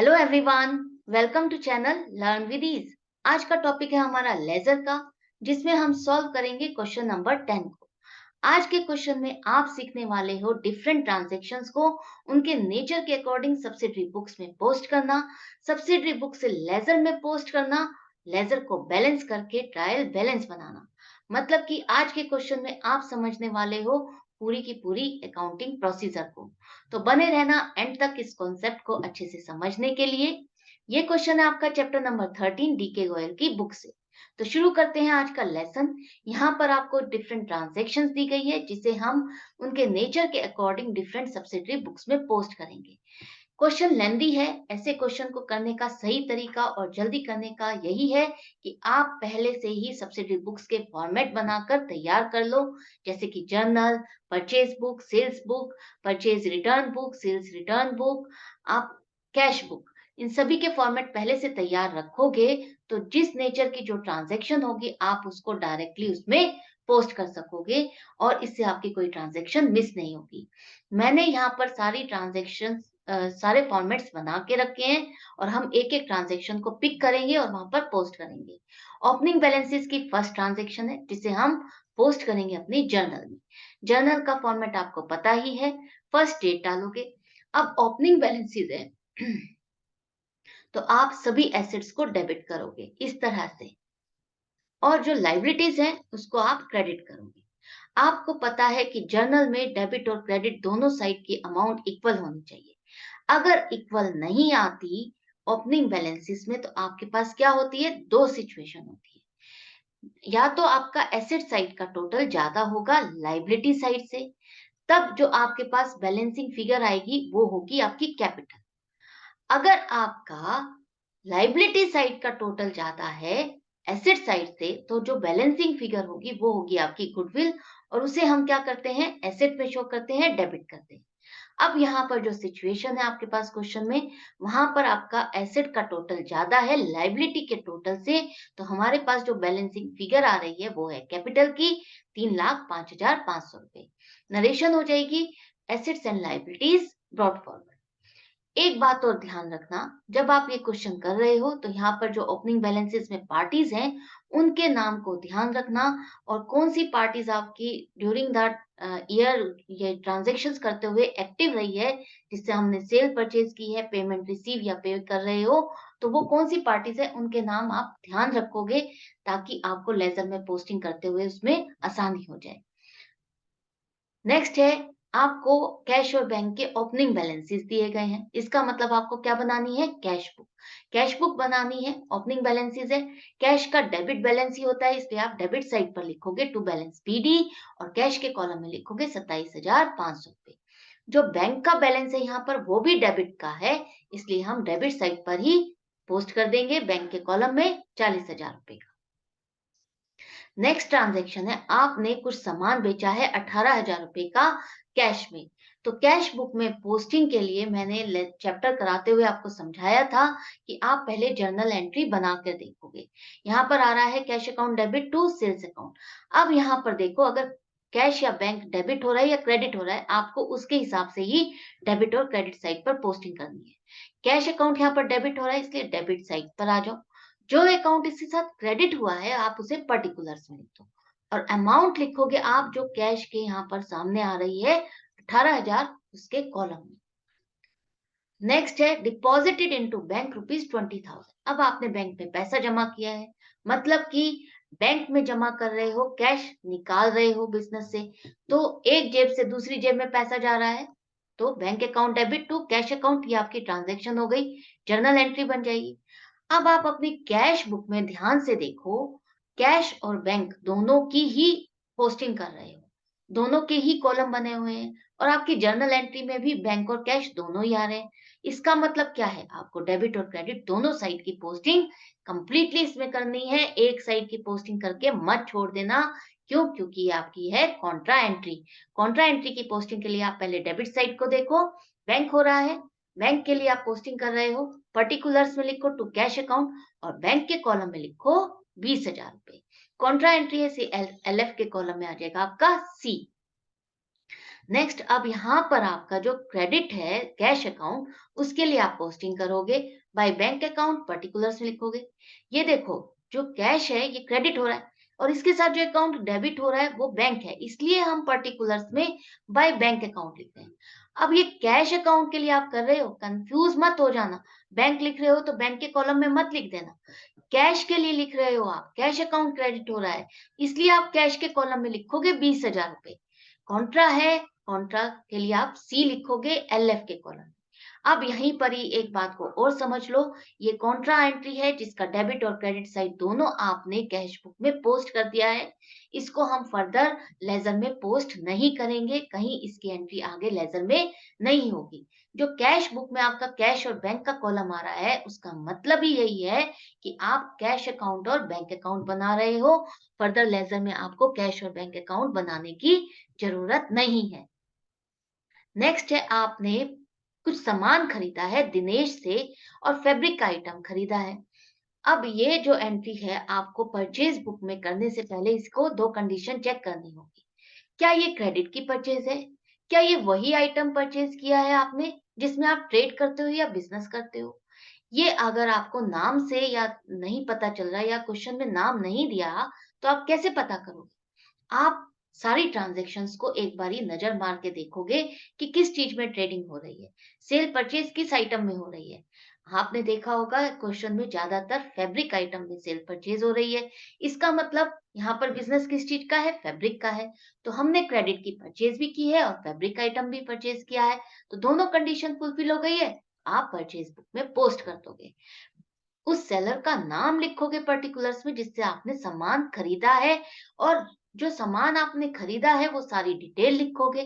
Hello everyone, welcome to channel learn with ease. आज का topic है हमारा लेजर का, जिसमें हम सॉल्व करेंगे क्वेश्चन नंबर 10 को। आज के क्वेश्चन में आप सीखने वाले हो डिफरेंट ट्रांजैक्शंस को उनके नेचर के अकॉर्डिंग सब्सिडरी बुक्स में पोस्ट करना, सब्सिडरी बुक से लेजर में पोस्ट करना, लेजर को बैलेंस करके ट्रायल बैलेंस बनाना। मतलब कि आज के क्वेश्चन में आप समझने वाले हो पूरी की पूरी अकाउंटिंग प्रोसीजर को। तो बने रहना एंड तक इस कॉन्सेप्ट को अच्छे से समझने के लिए। ये क्वेश्चन है आपका चैप्टर नंबर 13 डीके गोयल की बुक से। तो शुरू करते हैं आज का लेसन। यहाँ पर आपको डिफरेंट ट्रांजैक्शंस दी गई है, जिसे हम उनके नेचर के अकॉर्डिंग डिफरेंट सब्सिडरी बुक्स में पोस्ट करेंगे। क्वेश्चन लेंदी है। ऐसे क्वेश्चन को करने का सही तरीका और जल्दी करने का यही है कि आप पहले से ही सब्सिडरी बुक्स के फॉर्मेट बनाकर तैयार कर लो, जैसे कि journal, purchase book, sales book, purchase return book, sales return book, आप कैश बुक। इन सभी के फॉर्मेट पहले से तैयार रखोगे तो जिस नेचर की जो ट्रांजैक्शन होगी आप उसको डायरेक्टली उसमें पोस्ट कर सकोगे और इससे आपकी कोई ट्रांजैक्शन मिस नहीं होगी। मैंने यहाँ पर सारी ट्रांजैक्शन सारे फॉर्मेट्स बना के रखे हैं और हम एक एक ट्रांजेक्शन को पिक करेंगे और वहां पर पोस्ट करेंगे। ओपनिंग बैलेंसेस की फर्स्ट ट्रांजेक्शन है, जिसे हम पोस्ट करेंगे अपनी जर्नल में। जर्नल का फॉर्मेट आपको पता ही है, फर्स्ट डेट डालोगे। अब ओपनिंग बैलेंसेस है तो आप सभी एसेट्स को डेबिट करोगे इस तरह से, और जो लाइबिलिटीज है उसको आप क्रेडिट करोगे। आपको पता है कि जर्नल में डेबिट और क्रेडिट दोनों साइड की अमाउंट इक्वल होनी चाहिए। अगर इक्वल नहीं आती ओपनिंग बैलेंसेस में, तो आपके पास क्या होती है, दो सिचुएशन होती है। या तो आपका एसेट साइड का टोटल ज्यादा होगा लाइबिलिटी साइड से, तब जो आपके पास बैलेंसिंग फिगर आएगी वो होगी आपकी कैपिटल। अगर आपका लाइबिलिटी साइड का टोटल ज्यादा है एसेट साइड से, तो जो बैलेंसिंग फिगर होगी वो होगी आपकी गुडविल, और उसे हम क्या करते हैं, एसेट में शो करते हैं, डेबिट करते हैं। अब यहाँ पर जो सिचुएशन है आपके पास क्वेश्चन में, वहां पर आपका एसेट का टोटल ज्यादा है लाइबिलिटी के टोटल से, तो हमारे पास जो बैलेंसिंग फिगर आ रही है वो है कैपिटल की 3,05,500 रुपए। नरेशन हो जाएगी assets and liabilities brought forward. एक बात और ध्यान रखना, जब आप ये क्वेश्चन कर रहे हो तो यहाँ पर जो ओपनिंग बैलेंसेस में पार्टीज हैं उनके नाम को ध्यान रखना, और कौन सी पार्टीज आपकी ड्यूरिंग दैट ईयर ये ट्रांजैक्शंस करते हुए एक्टिव रही है, जिससे हमने सेल परचेज की है, पेमेंट रिसीव या पे कर रहे हो, तो वो कौन सी पार्टीज है उनके नाम आप ध्यान रखोगे, ताकि आपको लेजर में पोस्टिंग करते हुए उसमें आसानी हो जाए। नेक्स्ट है, आपको कैश और बैंक के ओपनिंग बैलेंसेस दिए गए हैं। इसका मतलब आपको क्या बनानी है, कैश बुक। कैश बुक बनानी है, ओपनिंग बैलेंसेस है। कैश का डेबिट बैलेंस ही होता है, इसलिए आप डेबिट साइड पर लिखोगे टू बैलेंस पीडी, और कैश के कॉलम में लिखोगे 27,500 रुपए। जो बैंक का बैलेंस है यहाँ पर वो भी डेबिट का है, इसलिए हम डेबिट साइड पर ही पोस्ट कर देंगे बैंक के कॉलम में 40,000 रुपए का। नेक्स्ट ट्रांजैक्शन है, आपने कुछ सामान बेचा है 18,000 रुपए का कैश में। तो कैश बुक में पोस्टिंग के लिए मैंने चैप्टर कराते हुए आपको समझाया था कि आप पहले जर्नल एंट्री बना कर देखोगे। यहाँ पर आ रहा है cash account debit to sales account. अब यहाँ पर देखो, अगर कैश या बैंक डेबिट हो रहा है या क्रेडिट हो रहा है, आपको उसके हिसाब से ही डेबिट और क्रेडिट साइड पर पोस्टिंग करनी है। कैश अकाउंट यहाँ पर डेबिट हो रहा है, इसलिए डेबिट साइड पर आ जाओ। जो अकाउंट इसके साथ क्रेडिट हुआ है आप उसे पर्टिकुलर्स में लिख दो, और अमाउंट लिखोगे आप जो कैश के यहाँ पर सामने आ रही है 18,000, उसके कॉलम में। नेक्स्ट है डिपॉजिटेड इनटू बैंक ₹20,000। अब आपने बैंक में पैसा जमा किया है, मतलब कि बैंक में जमा कर रहे हो, कैश निकाल रहे हो बिजनेस से, तो एक जेब से दूसरी जेब में पैसा जा रहा है, तो bank account debit to cash account, ये आपकी ट्रांजैक्शन हो गई, जर्नल एंट्री बन जाएगी। अब आप अपनी कैश बुक में ध्यान से देखो, कैश और बैंक दोनों की ही पोस्टिंग कर रहे हो, दोनों के ही कॉलम बने हुए हैं, और आपकी जर्नल एंट्री में भी बैंक और कैश दोनों ही आ रहे हैं। इसका मतलब क्या है, आपको डेबिट और क्रेडिट दोनों साइड की पोस्टिंग कंप्लीटली इसमें करनी है, एक साइड की पोस्टिंग करके मत छोड़ देना। क्यों? क्योंकि ये आपकी है कॉन्ट्रा एंट्री। कॉन्ट्रा एंट्री की पोस्टिंग के लिए आप पहले डेबिट साइड को देखो, बैंक हो रहा है, बैंक के लिए आप पोस्टिंग कर रहे हो, पर्टिकुलर्स में लिखो टू कैश अकाउंट, और बैंक के कॉलम में लिखो 20,000 रुपए। कॉन्ट्रा एंट्री है सी, एल एफ के कॉलम में आ जाएगा आपका सी। नेक्स्ट अब यहाँ पर आपका जो क्रेडिट है कैश अकाउंट, उसके लिए आप पोस्टिंग करोगे, बाय बैंक अकाउंट पर्टिकुलर्स में लिखोगे। ये देखो, जो कैश है ये क्रेडिट हो रहा है और इसके साथ जो अकाउंट डेबिट हो रहा है वो बैंक है, इसलिए हम पर्टिकुलर्स में बाय बैंक अकाउंट लिखते हैं। अब ये कैश अकाउंट के लिए आप कर रहे हो, कंफ्यूज मत हो जाना। बैंक लिख रहे हो तो बैंक के कॉलम में मत लिख देना। कैश के लिए लिख रहे हो आप, कैश अकाउंट क्रेडिट हो रहा है, इसलिए आप कैश के कॉलम में लिखोगे 20,000 रुपए। कॉन्ट्रा है, कॉन्ट्रा के लिए आप सी लिखोगे एलएफ के कॉलम में। अब यहीं पर ही एक बात को और समझ लो, ये कॉन्ट्रा एंट्री है जिसका डेबिट और क्रेडिट साइड दोनों आपने कैश बुक में पोस्ट कर दिया है। इसको हम फर्दर लेजर में पोस्ट नहीं करेंगे, कहीं इसकी एंट्री आगे लेजर में नहीं होगी। जो कैश बुक में आपका कैश और बैंक का कॉलम आ रहा है, उसका मतलब ही यही है कि आप कैश अकाउंट और बैंक अकाउंट बना रहे हो। फर्दर लेजर में आपको कैश और बैंक अकाउंट बनाने की जरूरत नहीं है। नेक्स्ट है, आपने कुछ सामान खरीदा है दिनेश से और फैब्रिक का आइटम खरीदा है। अब ये जो एंट्री है आपको परचेज बुक में करने से पहले इसको दो कंडीशन चेक करनी होगी। क्या ये क्रेडिट की परचेज है? क्या ये वही आइटम परचेज किया है आपने जिसमें आप ट्रेड करते हो या बिजनेस करते हो? ये अगर आपको नाम से या नहीं पता चल रहा है या क्वेश्चन में नाम नहीं दिया, तो आप कैसे पता करोगे? आप सारी ट्रांजैक्शंस को एक बारी नजर मार के देखोगे कि किस चीज में ट्रेडिंग हो रही है, सेल परचेज किस आइटम में हो रही है। आपने देखा होगा क्वेश्चन में ज्यादातर फैब्रिक आइटम में सेल परचेज हो रही है, इसका मतलब यहाँ पर बिजनेस किस चीज का है, फैब्रिक का है। तो हमने क्रेडिट की परचेज भी की है और फैब्रिक आइटम भी परचेज किया है, तो दोनों कंडीशन फुलफिल हो गई है। आप परचेज बुक में पोस्ट कर दोगे, उस सेलर का नाम लिखोगे पर्टिकुलर्स में जिससे आपने सामान खरीदा है, और जो सामान आपने खरीदा है वो सारी डिटेल लिखोगे।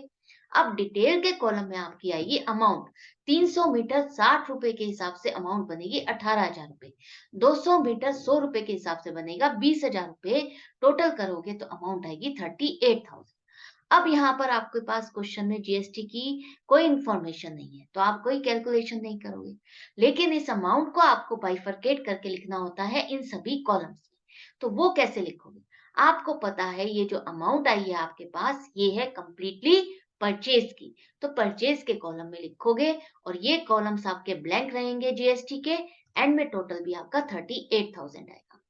अब डिटेल के कॉलम में आपकी आएगी अमाउंट। 300 मीटर 60 रुपए के हिसाब से अमाउंट बनेगी 18,000 रुपए। 200 मीटर 100 रुपए के हिसाब से बनेगा 20,000 रुपए। टोटल करोगे तो अमाउंट आएगी 38,000। अब यहाँ पर आपके पास क्वेश्चन में जीएसटी की कोई इंफॉर्मेशन नहीं है, तो आप कोई कैलकुलेशन नहीं करोगे। लेकिन इस अमाउंट को आपको बाइफरकेट करके लिखना होता है इन सभी कॉलम्स में। तो वो कैसे लिखोगे? आपको पता है ये जो अमाउंट आई है आपके पास, ये है कंप्लीटली परचेज की। तो परचेज के कॉलम में लिखोगे और ये कॉलम्स आपके ब्लैंक रहेंगे जीएसटी के। एंड में टोटल भी आपका 38,000 आएगा।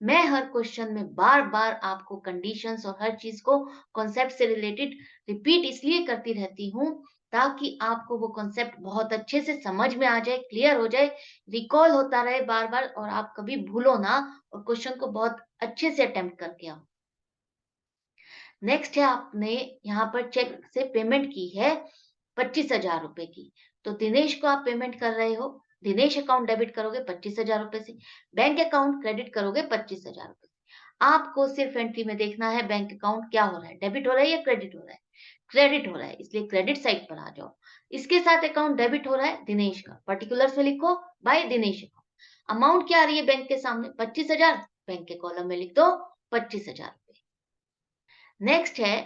मैं हर क्वेश्चन में बार-बार आपको कंडीशंस और हर चीज़ को कॉन्सेप्ट से रिलेटेड रिपीट इसलिए करती रहती हूँ, ताकि आपको वो कॉन्सेप्ट बहुत अच्छे से समझ में आ जाए, क्लियर हो जाए, रिकॉल होता रहे बार-बार और आप कभी भूलो ना और क्वेश्चन को बहुत अच्छे से अटेम्प्ट करके आओ। नेक्स्ट है, आपने यहाँ पर चेक से पेमेंट की है 25,000 रुपए की। तो दिनेश को आप पेमेंट कर रहे हो, दिनेश अकाउंट डेबिट करोगे 25,000 रुपए से, बैंक अकाउंट क्रेडिट करोगे 25,000 रुपए से। आपको सिर्फ एंट्री में देखना है बैंक अकाउंट क्या हो रहा है, डेबिट हो रहा है या क्रेडिट हो रहा है? क्रेडिट हो रहा है, इसलिए क्रेडिट साइड पर आ जाओ। इसके साथ अकाउंट डेबिट हो रहा है दिनेश का, पर्टिकुलर्स में लिखो बाय दिनेश अकाउंट। अमाउंट क्या आ रही है बैंक के सामने, 25,000, बैंक के कॉलम में लिख दो 25,000 रुपए। नेक्स्ट है,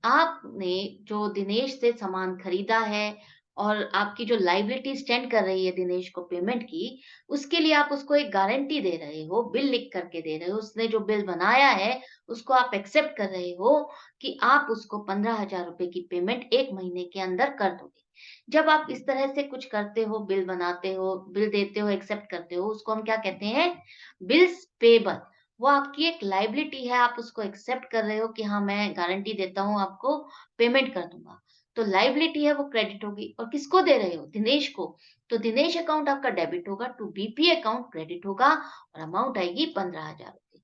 आपने जो दिनेश से सामान खरीदा है और आपकी जो लायबिलिटी स्टैंड कर रही है दिनेश को पेमेंट की, उसके लिए आप उसको एक गारंटी दे रहे हो, बिल लिख करके दे रहे हो। उसने जो बिल बनाया है, उसको आप एक्सेप्ट कर रहे हो कि आप उसको 15,000 रुपए की पेमेंट 1 महीने के अंदर कर दोगे। जब आप इस तरह से कुछ करते हो, बिल बनाते हो, बिल देते हो, एक्सेप्ट करते हो, उसको हम क्या कहते हैं? Bills payable. वो आपकी एक लायबिलिटी है, आप उसको एक्सेप्ट कर रहे हो कि हाँ, मैं गारंटी देता हूँ आपको, पेमेंट कर दूँगा। तो लायबिलिटी है वो क्रेडिट होगी और किसको दे रहे हो? दिनेश को। तो दिनेश अकाउंट आपका डेबिट होगा, टू बीपी अकाउंट क्रेडिट होगा और अमाउंट आएगी 15,000 रुपए।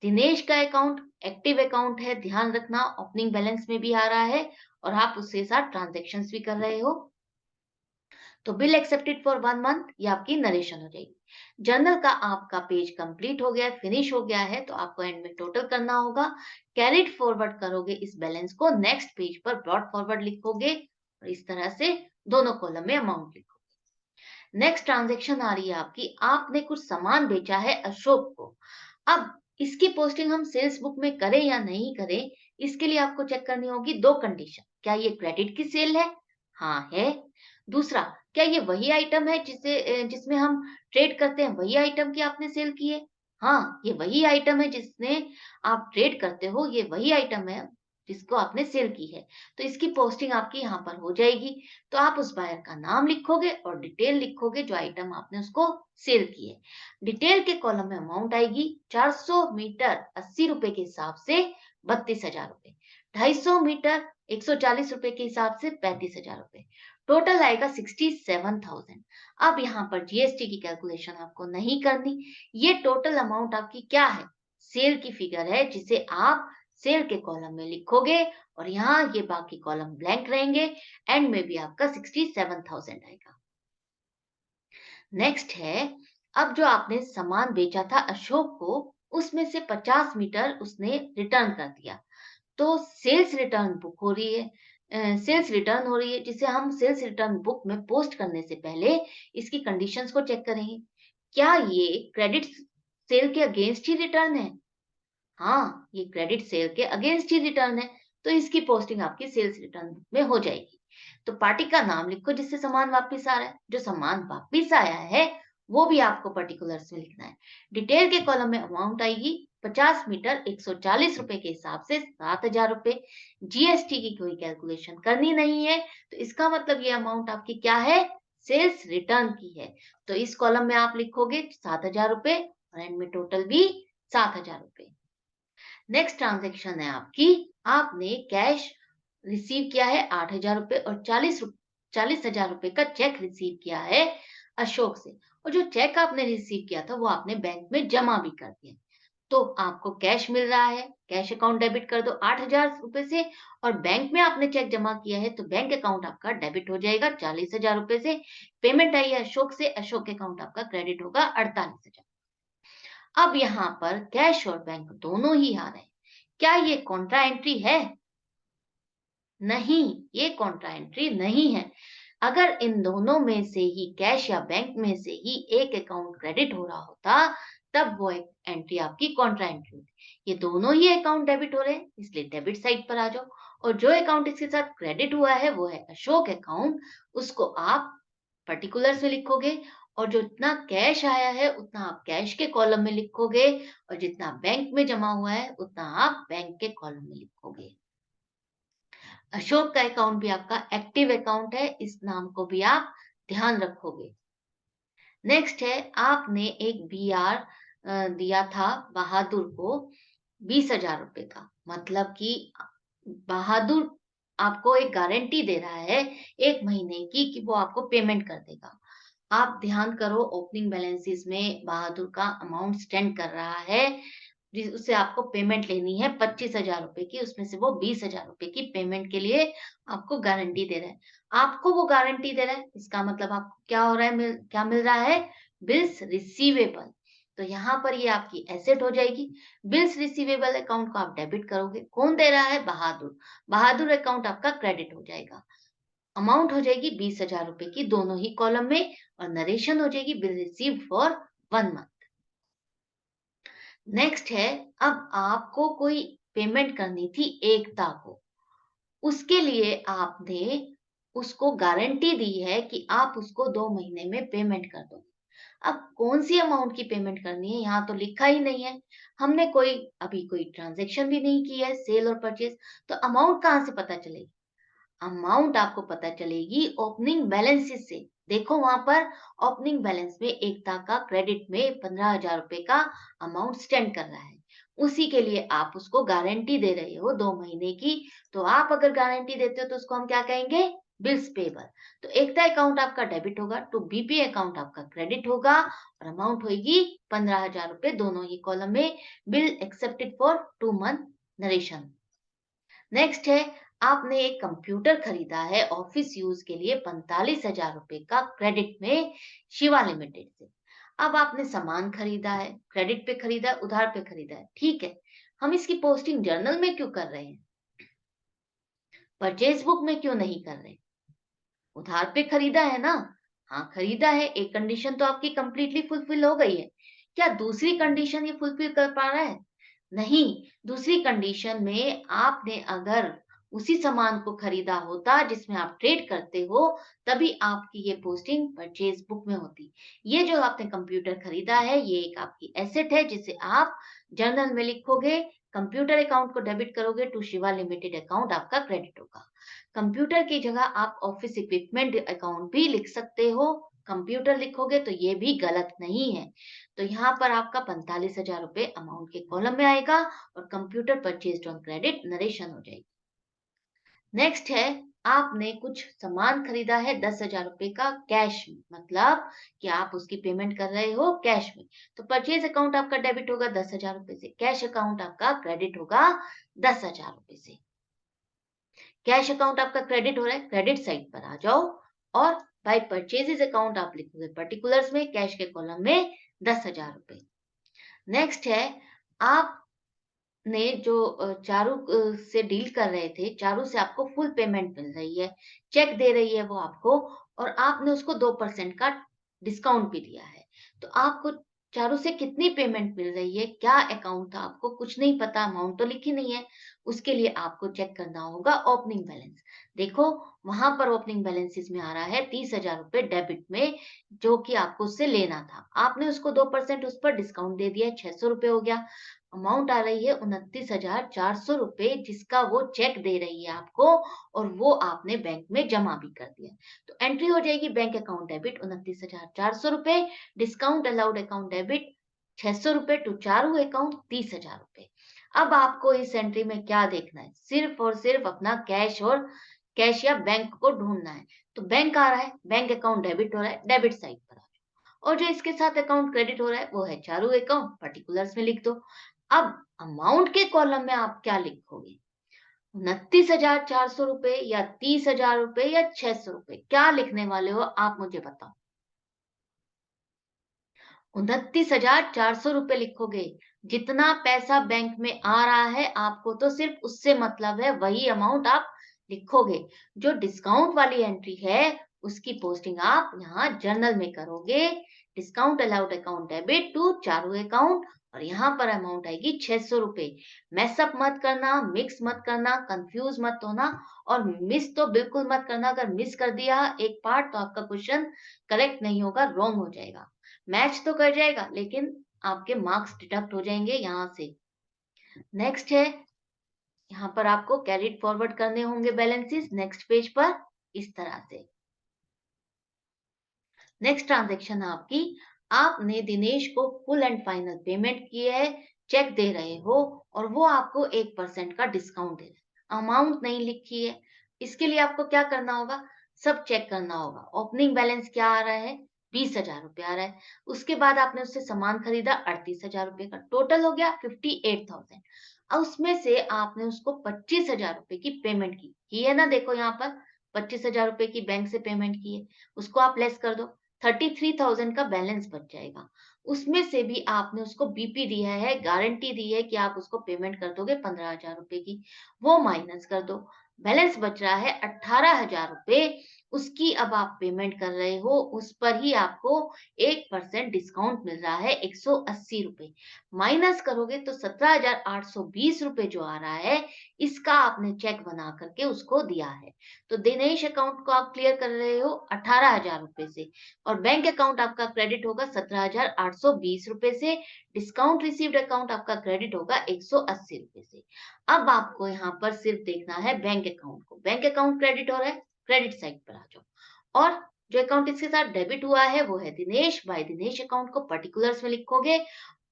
दिनेश का अकाउंट एक्टिव अकाउंट है, ध्यान रखना ओपनिंग बैलेंस में भी आ रहा है और आप उसके साथ ट्रांज़ैक्शंस भी कर रहे हो। तो बिल एक्सेप्टेड फॉर 1 मंथ, ये आपकी नरेशन हो जाएगी। जर्नल का आपका पेज कंप्लीट हो गया है, फिनिश हो गया है, तो आपको एंड में टोटल करना होगा। कैरिड फॉरवर्ड करोगे इस बैलेंस को, नेक्स्ट पेज पर ब्रॉट फॉरवर्ड लिखोगे और इस तरह से दोनों कॉलम में अमाउंट लिखोगे। नेक्स्ट ट्रांजैक्शन आ रही है आपकी, आपने कुछ सामान बेचा है अशोक को। अब इसकी पोस्टिंग हम सेल्स बुक में करें या नहीं करें, इसके लिए आपको चेक करनी होगी दो कंडीशन। क्या ये क्रेडिट की सेल है? हाँ है। दूसरा, क्या ये वही आइटम है जिसमें हम ट्रेड करते हैं, वही आइटम की आपने सेल की है? हाँ, ये वही आइटम है जिसने आप ट्रेड करते हो, ये वही आइटम है। जिसको आपने सेल की है। तो इसकी पोस्टिंग आपकी यहाँ पर हो जाएगी। तो आप उस बायर का नाम लिखोगे और डिटेल लिखोगे जो आइटम आपने उसको सेल की है। डिटेल के कॉलम में अमाउंट आएगी 400 मीटर 80 रुपए के हिसाब से 32,000 रुपए, 250 मीटर 140 रुपए के हिसाब से 35,000 रुपए, टोटल आएगा 67,000। अब यहाँ पर जीएसटी की कैलकुलेशन आपको नहीं करनी। ये टोटल अमाउंट आपकी क्या है? सेल की फिगर है जिसे आप सेल के कॉलम में लिखोगे और यहाँ ये बाकी कॉलम ब्लैंक रहेंगे। एंड में भी आपका 67,000 आएगा। नेक्स्ट है, अब जो आपने सामान बेचा था अशोक को, उसमें से 50 मीटर उसने रिटर्न कर दिया। तो सेल्स रिटर्न बुक हो रही है। सेल्स रिटर्न हो रही है जिसे हम सेल्स रिटर्न बुक में पोस्ट करने से पहले इसकी कंडीशंस को चेक करेंगे। क्या ये क्रेडिट सेल के अगेंस्ट ही रिटर्न है? हाँ, ये क्रेडिट सेल के अगेंस्ट ही रिटर्न है, तो इसकी पोस्टिंग आपकी सेल्स रिटर्न में हो जाएगी। तो पार्टी का नाम लिखो जिससे सामान वापस आ रहा है। जो सामान वापस आया है, वो भी आपको पर्टिकुलर्स में लिखना है। डिटेल के कॉलम में अमाउंट आएगी 50 मीटर 140 रुपए के हिसाब से 7,000 रुपए। जीएसटी की कोई कैलकुलेशन करनी नहीं है, तो इसका मतलब ये अमाउंट आपकी क्या है? सेल्स रिटर्न की है। तो इस कॉलम में आप लिखोगे 7,000 रुपए और एंड में टोटल भी 7,000 रुपए। नेक्स्ट ट्रांजैक्शन है आपकी, आपने कैश रिसीव किया है 8,000 रुपए और 40,000 रुपए का चेक रिसीव किया है अशोक से। और जो चेक आपने रिसीव किया था वो आपने बैंक में जमा भी कर दिया। तो आपको कैश मिल रहा है, कैश अकाउंट डेबिट कर दो 8,000 रुपए से। और बैंक में आपने चेक जमा किया है तो बैंक अकाउंट आपका डेबिट हो जाएगा 40,000 रुपए से। पेमेंट आई है अशोक से, अशोक अकाउंट आपका क्रेडिट होगा 48,000। अब यहाँ पर कैश और बैंक दोनों ही आ रहे हैं। क्या ये कॉन्ट्रा एंट्री है? नहीं, ये कॉन्ट्रा एंट्री नहीं है। अगर इन दोनों में से ही कैश या बैंक में से ही एक अकाउंट क्रेडिट हो रहा होता, तब वो एक एंट्री आपकी कॉन्ट्रा एंट्री होती। ये दोनों ही अकाउंट डेबिट हो रहे हैं, इसलिए डेबिट साइड पर आ जाओ। और जो अकाउंट इसके साथ क्रेडिट हुआ है वो है अशोक अकाउंट, उसको आप पर्टिकुलर्स में लिखोगे। और जो इतना कैश आया है उतना आप कैश के कॉलम में लिखोगे और जितना बैंक में जमा हुआ है उतना आप बैंक के कॉलम में लिखोगे। अशोक का अकाउंट भी आपका एक्टिव अकाउंट है, इस नाम को भी आप ध्यान रखोगे। नेक्स्ट है, आपने एक बीआर दिया था बहादुर को 20,000 रुपए का। मतलब कि बहादुर आपको एक गारंटी दे रहा है 1 महीने की कि वो आपको पेमेंट कर देगा। आप ध्यान करो, ओपनिंग बैलेंसेस में बहादुर का अमाउंट स्टैंड कर रहा है, उससे आपको पेमेंट लेनी है 25,000 रुपए की, उसमें से वो 20,000 रुपए की पेमेंट के लिए आपको गारंटी दे रहा है। आपको वो गारंटी दे रहा है, इसका मतलब आपको क्या हो रहा है, क्या मिल रहा है? Bills receivable. तो यहाँ पर ये आपकी एसेट हो जाएगी। बिल्स रिसीवेबल अकाउंट को आप डेबिट करोगे। कौन दे रहा है? बहादुर। बहादुर अकाउंट आपका क्रेडिट हो जाएगा। अमाउंट हो जाएगी 20,000 रुपए की दोनों ही कॉलम में और नरेशन हो जाएगी bill received for 1 month. Next है, अब आपको कोई पेमेंट करनी थी एकता को। उसके लिए आपने उसको गारंटी दी है कि आप उसको 2 महीने में पेमेंट कर दोगे। अब कौन-सी अमाउंट की पेमेंट करनी है, यहाँ तो लिखा ही नहीं है। हमने कोई अभी कोई ट्रांज़ैक्शन भी नहीं की है, सेल और परचेज़, तो अमाउंट कहाँ से पता चलेगी? अमाउंट आपको पता चलेगी ओपनिंग बैलेंसेस से। देखो वहां पर ओपनिंग बैलेंस में एकता का क्रेडिट में 15,000 रुपए का अमाउंट स्टैंड कर रहा है। उसी के लिए आप उसको गारंटी दे रहे हो 2 महीने की। तो आप अगर गारंटी देते हो तो उसको हम क्या कहेंगे? Bills payable. तो एकता अकाउंट आपका डेबिट होगा तो बीपी अकाउंट आपका क्रेडिट होगा और अमाउंट होगी 15,000 रुपए दोनों ही कॉलम में। Bill accepted for 2 month narration. Next है, आपने एक कंप्यूटर खरीदा है ऑफिस यूज के लिए 45,000 रुपए का क्रेडिट में शिवा लिमिटेड से। अब आपने सामान खरीदा है, क्रेडिट पे खरीदा है, उधार पे खरीदा है, ठीक है। हम इसकी पोस्टिंग जर्नल में क्यों कर रहे हैं? परचेज बुक में क्यों नहीं कर रहे? उधार पे खरीदा है ना? हाँ, खरीदा है। एक कंडीशन तो आपकी कंप्लीटली फुलफिल हो गई है। क्या दूसरी कंडीशन ये फुलफिल कर पा रहा है? नहीं। दूसरी कंडीशन में आपने अगर उसी सामान को खरीदा होता जिसमें आप ट्रेड करते हो, तभी आपकी ये पोस्टिंग परचेज बुक में होती। ये जो आपने कंप्यूटर खरीदा है, ये एक आपकी एसेट है जिसे आप जर्नल में लिखोगे कंप्यूटर अकाउंट को डेबिट करोगे टू शिवा लिमिटेड अकाउंट आपका क्रेडिट होगा। कंप्यूटर की जगह आप ऑफिस इक्विपमेंट अकाउंट भी लिख सकते हो, कंप्यूटर लिखोगे तो ये भी गलत नहीं है। तो यहाँ पर आपका 45,000 रुपए अमाउंट के कॉलम में आएगा और computer purchased on credit narration हो जाएगी। नेक्स्ट है, आपने कुछ सामान खरीदा है 10,000 रुपए का कैश में, मतलब कि आप उसकी पेमेंट कर रहे हो कैश में, तो परचेज अकाउंट आपका डेबिट होगा 10,000 रुपए से, कैश अकाउंट आपका क्रेडिट होगा 10,000 रुपए से। कैश अकाउंट आपका क्रेडिट हो रहा है, क्रेडिट साइड पर आ जाओ और बाय परचेजेस अकाउंट आप लिखोगे पर्टिकुलर्स में, कैश के कॉलम में 10,000 रुपए। नेक्स्ट है, आप ने जो चारू से डील कर रहे थे, चारू से आपको फुल पेमेंट मिल रही है, चेक दे रही है वो आपको और आपने उसको 2% का डिस्काउंट भी दिया है। तो आपको चारू से कितनी पेमेंट मिल रही है, क्या अकाउंट था, आपको कुछ नहीं पता, अमाउंट तो लिखी नहीं है। उसके लिए आपको चेक करना होगा ओपनिंग बैलेंस। देखो, वहाँ पर ओपनिंग बैलेंसेस में आ रहा है 30,000 रुपए डेबिट में, जो कि आपको उससे लेना था। आपने उसको 2% उस पर डिस्काउंट दे दिया, 600 रुपए हो गया। अमाउंट आ रही है 29,400 रुपए, जिसका वो चेक दे रही है आपको और वो आपने बैंक में जमा भी कर दिया। तो एंट्री हो जाएगी बैंक अकाउंट डेबिट 29,400 रुपए, डिस्काउंट अलाउड अकाउंट डेबिट 600 रुपए टू चारू अकाउंट 30,000 रुपए। अब आपको इस एंट्री में क्या देखना है, सिर्फ और सिर्फ अपना कैश और कैश या बैंक को ढूंढना है। तो बैंक आ रहा है, बैंक अकाउंट डेबिट हो रहा है, डेबिट साइड पर आ जाओ। और जो इसके साथ अकाउंट क्रेडिट हो रहा है वो है चारू अकाउंट, पर्टिकुलर्स में लिख दो। अब अमाउंट के कॉलम में आप क्या लिखोगे, 29,400 रुपए या 30,000 रुपए या 600 रुपए, क्या लिखने वाले हो आप मुझे बताओ। 29,400 रुपए लिखोगे। जितना पैसा बैंक में आ रहा है आपको तो सिर्फ उससे मतलब है, वही अमाउंट आप लिखोगे। जो डिस्काउंट वाली एंट्री है उसकी पोस्टिंग आप यहाँ जर्नल में करोगे, discount allowed account debit to Charu account, और यहाँ पर अमाउंट आएगी 600 रुपए। मैसअप मत करना, मिक्स मत करना, कंफ्यूज मत होना और मिस तो बिल्कुल मत करना। अगर मिस कर दिया एक पार्ट तो आपका क्वेश्चन करेक्ट नहीं होगा, रॉन्ग हो जाएगा। मैच तो कर जाएगा लेकिन आपके मार्क्स डिडक्ट हो जाएंगे यहाँ से। नेक्स्ट है, यहाँ पर आपको कैरिड फॉरवर्ड करने होंगे बैलेंसेस नेक्स्ट पेज पर इस तरह से। नेक्स्ट ट्रांजैक्शन है आपकी, आपने दिनेश को फुल एंड फाइनल पेमेंट की है, चेक दे रहे हो और वो आपको 1% का डिस्काउंट दे रहे हैं, अमाउंट नहीं लिखी है। इसके लिए आपको क्या करना होगा, सब चेक करना होगा। ओपनिंग बैलेंस क्या आ रहा है, 20,000 रुपए आ रहा है। उसके बाद आपने उससे सामान खरीदा 38,000 रुपए का, टोटल हो गया 58,000। अब उसमें से आपने उसको 25,000 रुपए की पेमेंट की है ना, देखो यहाँ पर 25,000 रुपए की बैंक से पेमेंट की है, उसको आप लेस कर दो, 33,000 का बैलेंस बच जाएगा। उसमें से भी आपने उसको बीपी दिया है, गारंटी दी है कि आप उसको पेमेंट कर दोगे 15,000 रुपए की, वो माइनस कर दो। बैलेंस बच रहा है 18,000 रुपए, उसकी अब आप पेमेंट कर रहे हो, उस पर ही आपको 1% डिस्काउंट मिल रहा है 180 रुपए। माइनस करोगे तो 17,820 रुपए जो आ रहा है, इसका आपने चेक बना करके उसको दिया है। तो दिनेश अकाउंट को आप क्लियर कर रहे हो 18,000 रुपए से और बैंक अकाउंट आपका क्रेडिट होगा 17,820 रुपए से, डिस्काउंट रिसीव्ड अकाउंट आपका क्रेडिट होगा 180 रुपए से। अब आपको यहाँ पर सिर्फ देखना है बैंक अकाउंट को, बैंक अकाउंट क्रेडिट हो रहा है, क्रेडिट साइड पर आ जाओ और जो अकाउंट इसके साथ डेबिट हुआ है वो है दिनेश, बाय दिनेश अकाउंट को पर्टिकुलर्स में लिखोगे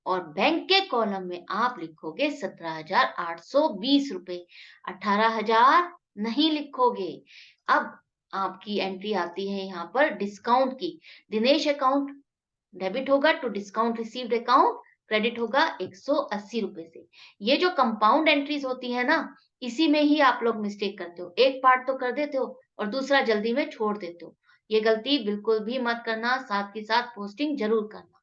और बैंक के कॉलम में आप लिखोगे 17,820 रुपए, 18,000 नहीं लिखोगे। अब आपकी एंट्री आती है यहाँ पर डिस्काउंट की, दिनेश अकाउंट डेबिट होगा to discount received account, credit होगा 180 रुपए से। ये जो कंपाउंड एंट्रीज होती है ना, इसी में ही आप लोग मिस्टेक करते हो, एक पार्ट तो कर देते हो और दूसरा जल्दी में छोड़ देते हो। ये गलती बिल्कुल भी मत करना, साथ के साथ पोस्टिंग जरूर करना।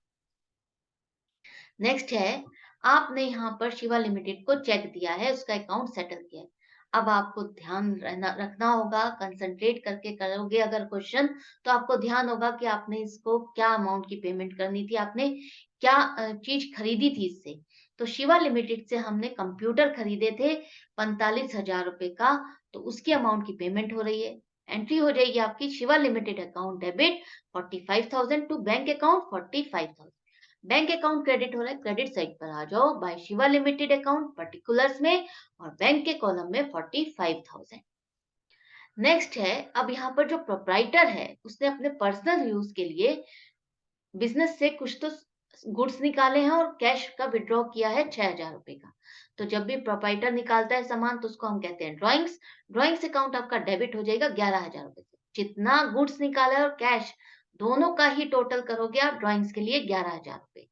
नेक्स्ट है, आपने यहाँ पर शिवा लिमिटेड को चेक दिया है, उसका अकाउंट सेटल किया है। अब आपको ध्यान रखना होगा, कंसंट्रेट करके करोगे अगर क्वेश्चन तो आपको ध्यान होगा कि आपने इसको क्या अमाउंट की पेमेंट करनी थी, आपने क्या चीज खरीदी थी इससे। तो शिवा लिमिटेड से हमने कंप्यूटर खरीदे थे 45,000 रुपए का, तो उसकी अमाउंट की पेमेंट हो रही है। एंट्री हो जाएगी आपकी Shiva limited account debit 45,000 to bank account 45,000। Bank account credit हो रहा है, क्रेडिट साइड पर आ जाओ, by Shiva limited account particulars में और बैंक के कॉलम में 45,000। नेक्स्ट है, अब यहाँ पर जो प्रोप्राइटर है उसने अपने पर्सनल यूज के लिए बिजनेस से कुछ तो गुड्स निकाले हैं और कैश का विड्रॉ किया है 6,000 रुपए का। तो जब भी प्रोप्राइटर निकालता है सामान तो उसको हम कहते हैं ड्रॉइंग्स। ड्रॉइंग्स अकाउंट आपका डेबिट हो जाएगा 11,000 रुपए से। जितना गुड्स निकाला है और कैश दोनों का ही टोटल करोगे आप ड्रॉइंग्स के लिए 11,000 रुपए।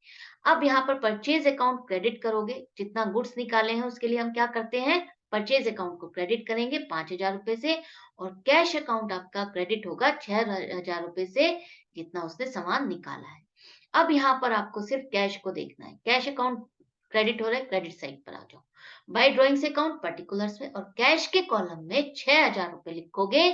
अब यहाँ पर परचेज अकाउंट क्रेडिट करोगे, जितना गुड्स निकाले हैं उसके लिए हम क्या करते हैं, परचेज अकाउंट को क्रेडिट करेंगे 5,000 रुपए से, और कैश अकाउंट आपका क्रेडिट होगा 6,000 रुपए से, जितना उसने सामान निकाला है। अब यहाँ पर आपको सिर्फ कैश को देखना है, कैश अकाउंट क्रेडिट हो रहा है, क्रेडिट साइड पर आ जाओ, बाय ड्रॉइंग्स अकाउंट पर्टिकुलर्स में और कैश के कॉलम में 6,000 रुपए लिखोगे,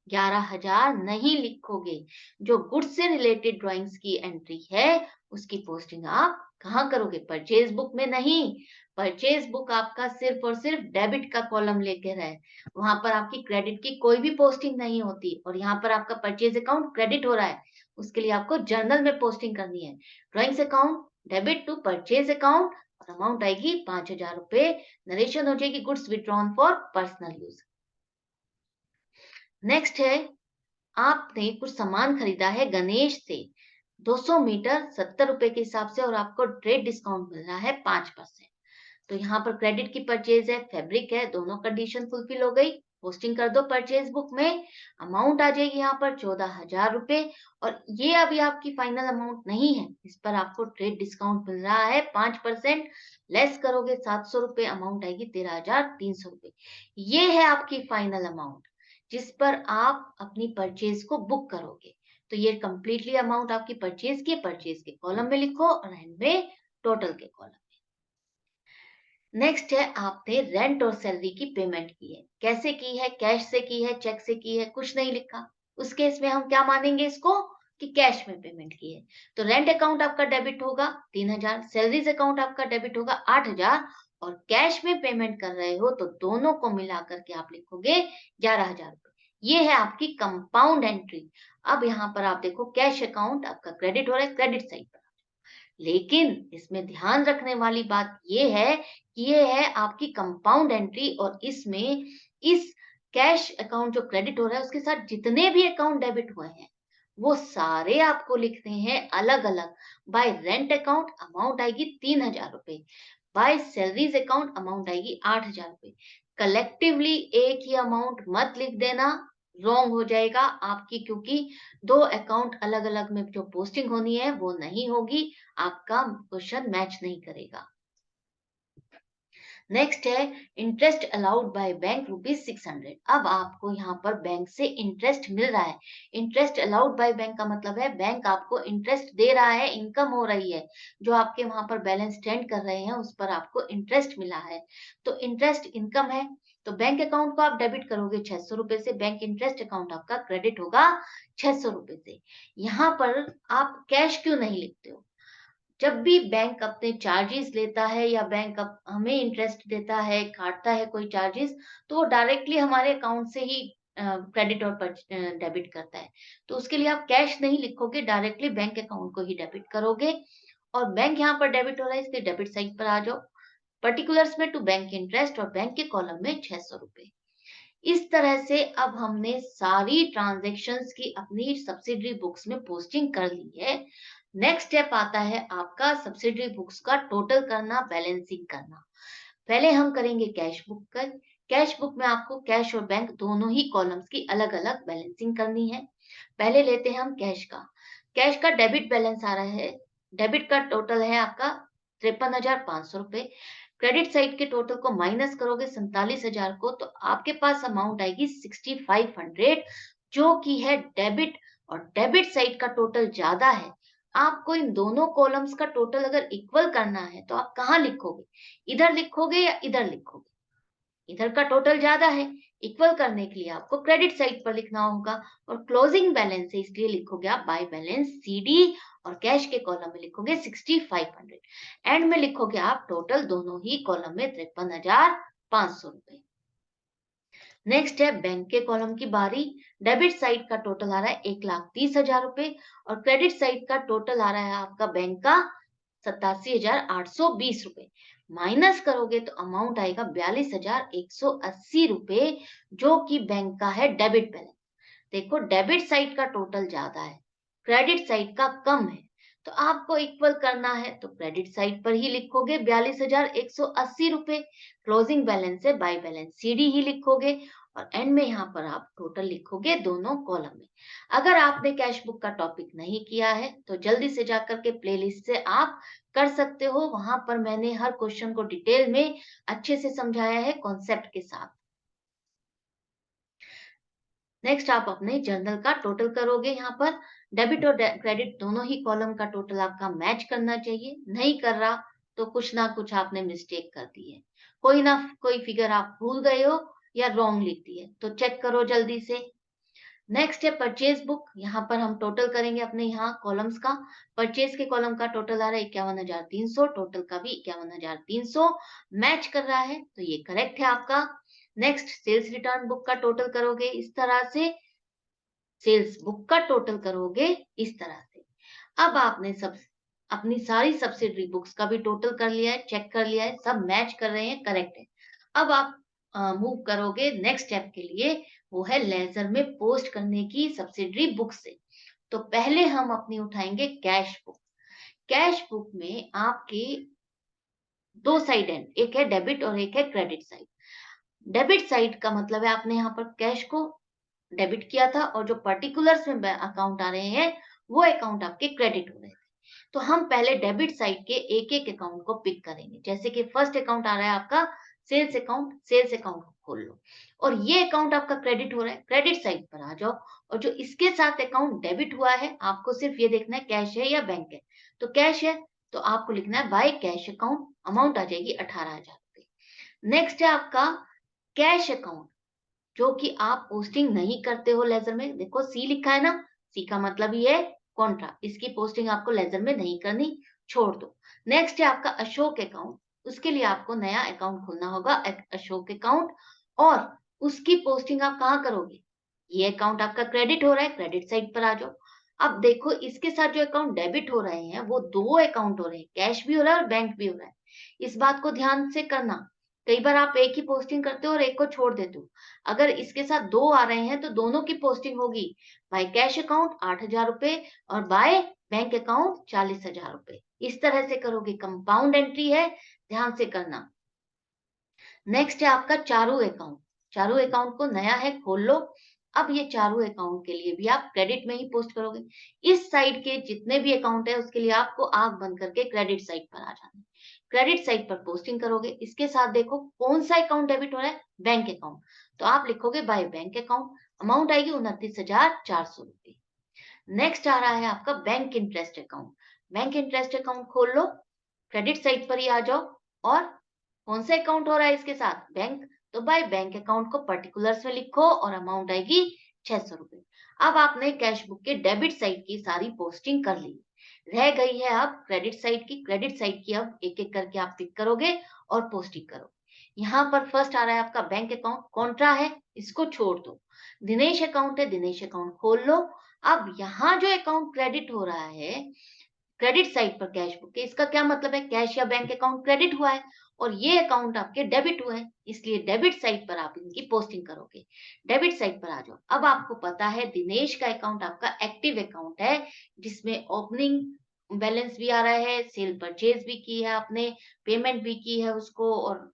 11,000 नहीं लिखोगे। जो गुड्स से रिलेटेड ड्रॉइंग्स की एंट्री है उसकी पोस्टिंग आप कहाँ करोगे, परचेज बुक में नहीं। परचेज बुक आपका सिर्फ और सिर्फ डेबिट का कॉलम लेकर है, वहां पर आपकी क्रेडिट की कोई भी पोस्टिंग नहीं होती। और यहाँ पर आपका परचेज अकाउंट क्रेडिट हो रहा है, उसके लिए आपको जर्नल में पोस्टिंग करनी है, drawings account debit to purchase account, और अमाउंट आएगी 5,000 रुपए। नरेशन हो जाएगी goods withdrawn for personal use. Next है, आपने कुछ सामान खरीदा है गणेश से 200 मीटर 70 रुपए के हिसाब से और आपको ट्रेड डिस्काउंट मिल रहा है 5%। तो यहाँ पर क्रेडिट की परचेज है, फैब्रिक है, दोनों कंडीशन फुलफिल हो गई, पोस्टिंग कर दो परचेज बुक में। अमाउंट आ जाएगी यहाँ पर 14,000 रुपए, और ये अभी आपकी फाइनल अमाउंट नहीं है, इस पर आपको ट्रेड डिस्काउंट मिल रहा है 5%। लेस करोगे 700 रुपए, अमाउंट आएगी 13,300 रुपए। ये है आपकी फाइनल अमाउंट जिस पर आप अपनी परचेज को बुक करोगे। तो ये कंप्लीटली अमाउंट आपकी परचेज की, परचेज के कॉलम में लिखो और एंड में टोटल के कॉलम। नेक्स्ट है, आपने रेंट और सैलरी की पेमेंट की है, कैसे की है, कैश से की है, चेक से की है, कुछ नहीं लिखा। उस केस में हम क्या मानेंगे इसको कि कैश में पेमेंट की है। तो रेंट अकाउंट आपका डेबिट होगा 3,000, सैलरीज अकाउंट आपका डेबिट होगा 8,000, और कैश में पेमेंट कर रहे हो तो दोनों को मिला करके आप लिखोगे 11,000 रुपए। ये है आपकी कंपाउंड एंट्री। अब यहाँ पर आप देखो कैश अकाउंट आपका क्रेडिट हो रहा है, क्रेडिट साइड पर। लेकिन इसमें ध्यान रखने वाली बात ये है कि ये है आपकी कंपाउंड एंट्री, और इसमें इस कैश अकाउंट जो क्रेडिट हो रहा है उसके साथ जितने भी अकाउंट डेबिट हुए हैं वो सारे आपको लिखने हैं अलग अलग। बाय रेंट अकाउंट अमाउंट आएगी 3,000 रुपए, बाय सैलरीज अकाउंट अमाउंट आएगी 8,000 रुपए। कलेक्टिवली एक ही अमाउंट मत लिख देना, रॉन्ग हो जाएगा आपकी, क्योंकि दो अकाउंट अलग अलग में जो पोस्टिंग होनी है वो नहीं होगी, आपका क्वेश्चन मैच नहीं करेगा। नेक्स्ट है, इंटरेस्ट अलाउड बाय बैंक ₹600। अब आपको यहाँ पर बैंक से इंटरेस्ट मिल रहा है। इंटरेस्ट अलाउड बाय बैंक का मतलब है बैंक आपको इंटरेस्ट दे रहा है, इनकम हो रही है, जो आपके वहां पर बैलेंस स्टैंड कर रहे हैं उस पर आपको इंटरेस्ट मिला है। तो इंटरेस्ट इनकम है, तो बैंक अकाउंट को आप डेबिट करोगे 600 रुपए से, बैंक इंटरेस्ट अकाउंट आपका क्रेडिट होगा 600 रुपए से। यहाँ पर आप कैश क्यों नहीं लिखते हो, जब भी बैंक अपने चार्जेस लेता है या बैंक हमें इंटरेस्ट देता है, काटता है कोई चार्जेस, तो वो डायरेक्टली हमारे अकाउंट से ही क्रेडिट और डेबिट करता है। तो उसके लिए आप कैश नहीं लिखोगे, डायरेक्टली बैंक अकाउंट को ही डेबिट करोगे। और बैंक यहाँ पर डेबिट हो रहा है इसलिए डेबिट साइड पर आ जाओ, पर्टिकुलर्स में टू बैंक इंटरेस्ट और बैंक के कॉलम में 600 रुपए। इस तरह से अब हमने सारी ट्रांजैक्शंस की अपनी सब्सिडरी बुक्स में पोस्टिंग कर ली है। नेक्स्ट स्टेप आता है आपका सब्सिडरी बुक्स का टोटल करना, बैलेंसिंग करना। पहले हम करेंगे कैश बुक का। कैश बुक में आपको कैश और बैंक दोनों ही कॉलम्स की अलग अलग बैलेंसिंग करनी है। पहले लेते हैं हम कैश का। कैश का डेबिट बैलेंस आ रहा है, डेबिट का टोटल है आपका 53,500 रुपए। क्रेडिट साइड के टोटल को माइनस करोगे 47,000 को, तो आपके पास अमाउंट आएगी 6,500, जो कि है डेबिट, और डेबिट साइड का टोटल ज्यादा है। आपको इन दोनों कॉलम्स का टोटल अगर इक्वल करना है तो आप कहाँ लिखोगे, इधर लिखोगे या इधर लिखोगे, इधर का टोटल ज्यादा है, इक्वल करने के लिए आपको क्रेडिट साइड पर लिखना होगा। और क्लोजिंग बैलेंस है इसलिए लिखोगे आप बाय बैलेंस सीडी, और कैश के कॉलम में लिखोगे 6,500। एंड में लिखोगे आप टोटल दोनों ही कॉलम में 53,500 रुपए। नेक्स्ट है बैंक के कॉलम की बारी। डेबिट साइड का टोटल आ रहा है 1,30,000 रुपए, और क्रेडिट साइड का टोटल आ रहा है आपका बैंक का ₹87,820 माइनस करोगे तो अमाउंट आएगा ₹42,180 जो कि बैंक का है डेबिट बैलेंस। देखो डेबिट साइड का टोटल ज्यादा है, क्रेडिट साइड का कम है, तो आपको इक्वल करना है तो क्रेडिट साइड पर ही लिखोगे ₹42,180, क्लोजिंग बैलेंस से बाय बैलेंस सीडी ही लिखोगे और एंड में यहाँ पर आप टोटल लिखोगे दोनों कॉलम में। अगर आपने कैश बुक का टॉपिक नहीं किया है तो जल्दी से जाकर के प्लेलिस्ट से आप कर सकते हो, वहां पर मैंने हर क्वेश्चन को डिटेल में अच्छे से समझाया है कॉन्सेप्ट के साथ। नेक्स्ट आप अपने जर्नल का टोटल करोगे, यहाँ पर डेबिट और क्रेडिट दोनों ही कॉलम का टोटल आपका मैच करना चाहिए, नहीं कर रहा तो कुछ ना कुछ आपने मिस्टेक कर दी है, कोई ना कोई फिगर आप भूल गए हो या रॉन्ग लिख दी है, तो चेक करो जल्दी से। नेक्स्ट है परचेज बुक, यहाँ पर हम टोटल करेंगे अपने यहाँ कॉलम्स का। परचेज के कॉलम का टोटल आ रहा है 51,300, टोटल का भी 51,300 मैच कर रहा है, तो ये करेक्ट है आपका। नेक्स्ट सेल्स रिटर्न बुक का टोटल करोगे इस तरह से, सेल्स बुक का टोटल करोगे इस तरह से। अब आपने सब अपनी सारी सब्सिडरी बुक्स का भी टोटल कर लिया है, चेक कर लिया है, सब मैच कर रहे हैं, करेक्ट है। अब आप मूव करोगे नेक्स्ट स्टेप के लिए, वो है लेजर में पोस्ट करने की सब्सिडरी बुक से। तो पहले हम अपनी उठाएंगे कैश बुक। कैश बुक में आपके दो साइड है, एक है डेबिट और एक है क्रेडिट साइड। डेबिट साइड का मतलब है आपने यहाँ पर कैश को डेबिट किया था और जो पर्टिकुलर्स में अकाउंट आ रहे हैं वो अकाउंट आपके क्रेडिट हो रहे थे। तो हम पहले डेबिट साइड के एक एक अकाउंट को पिक करेंगे, जैसे कि फर्स्ट अकाउंट आ रहा है आपका सेल्स अकाउंट, सेल्स अकाउंट को खोल लो और ये अकाउंट आपका क्रेडिट हो रहा है, क्रेडिट साइड पर आ जाओ और जो इसके साथ अकाउंट डेबिट हुआ है आपको सिर्फ ये देखना है कैश है या बैंक है। तो कैश है तो आपको लिखना है बाय कैश अकाउंट, अमाउंट आ जाएगी 18,000 नेक्स्ट है आपका कैश अकाउंट जो कि आप पोस्टिंग नहीं करते हो लेजर में, देखो सी लिखा है ना, सी का मतलब ये है कॉन्ट्रा, इसकी पोस्टिंग आपको लेजर में नहीं करनी, छोड़ दो। नेक्स्ट है आपका अशोक अकाउंट, उसके लिए आपको नया अकाउंट खोलना होगा अशोक अकाउंट और उसकी पोस्टिंग आप कहाँ करोगे, ये अकाउंट आपका क्रेडिट हो रहा है, क्रेडिट साइड पर आ जाओ। अब देखो इसके साथ जो अकाउंट डेबिट हो रहे हैं वो दो अकाउंट हो रहे हैं, कैश भी हो रहा है और बैंक भी हो रहा है, इस बात को ध्यान से करना। कई बार आप एक ही पोस्टिंग करते हो और एक को छोड़ देते हो, अगर इसके साथ दो आ रहे हैं तो दोनों की पोस्टिंग होगी बाय कैश अकाउंट 8,000 और बाय बैंक अकाउंट 40,000। इस तरह से करोगे, कंपाउंड एंट्री है, ध्यान से करना। नेक्स्ट है आपका चारू अकाउंट, चारू अकाउंट को नया है, खोल लो। अब ये चारू अकाउंट के लिए भी आप क्रेडिट में ही पोस्ट करोगे, इस साइड के जितने भी अकाउंट है उसके लिए आपको आंख बंद करके क्रेडिट साइड पर आ जाना है, क्रेडिट साइड पर पोस्टिंग करोगे। इसके साथ देखो कौन सा अकाउंट डेबिट हो रहा है, बैंक अकाउंट, तो आप लिखोगे बाय बैंक अकाउंट, अमाउंट आएगी 29,400। नेक्स्ट आ रहा है आपका bank interest account, bank interest account खोल लो, क्रेडिट साइड पर ही आ जाओ और कौन सा अकाउंट हो रहा है इसके साथ, बैंक, तो बाय बैंक अकाउंट को पर्टिकुलर्स में लिखो और अमाउंट आएगी 600। अब आपने कैश बुक के डेबिट साइड की सारी पोस्टिंग कर ली, रह गई है अब क्रेडिट साइड की, क्रेडिट साइड की अब एक एक करके आप पिक करोगे और पोस्टिंग करो। यहाँ पर फर्स्ट आ रहा है आपका बैंक अकाउंट, कॉन्ट्रा है, इसको छोड़ दो। दिनेश अकाउंट है, दिनेश अकाउंट खोल लो। अब यहाँ जो अकाउंट क्रेडिट हो रहा है क्रेडिट साइड पर कैश बुक के, इसका क्या मतलब है, कैश या बैंक अकाउंट क्रेडिट हुआ है और ये अकाउंट आपके डेबिट हुए हैं, इसलिए डेबिट साइड पर आप इनकी पोस्टिंग करोगे। डेबिट साइड पर आ जाओ। अब आपको पता है दिनेश का अकाउंट आपका एक्टिव अकाउंट है, जिसमें ओपनिंग बैलेंस भी आ रहा है, सेल परचेज भी की है आपने, पेमेंट भी की है उसको और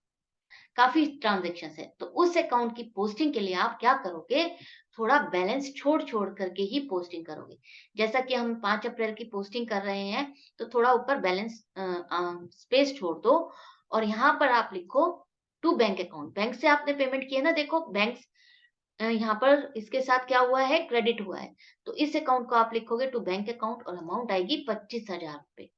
काफी ट्रांजेक्शन है, तो उस अकाउंट की पोस्टिंग के लिए आप क्या करोगे, थोड़ा बैलेंस छोड़ छोड़ करके ही पोस्टिंग करोगे। जैसा कि हम 5 अप्रैल की पोस्टिंग कर रहे हैं तो थोड़ा ऊपर बैलेंस स्पेस छोड़ दो और यहाँ पर आप लिखो टू बैंक अकाउंट, बैंक से आपने पेमेंट किया ना, देखो बैंक यहाँ पर इसके साथ क्या हुआ है, क्रेडिट हुआ है, तो इस अकाउंट को आप लिखोगे टू बैंक अकाउंट और अमाउंट आएगी 25,000।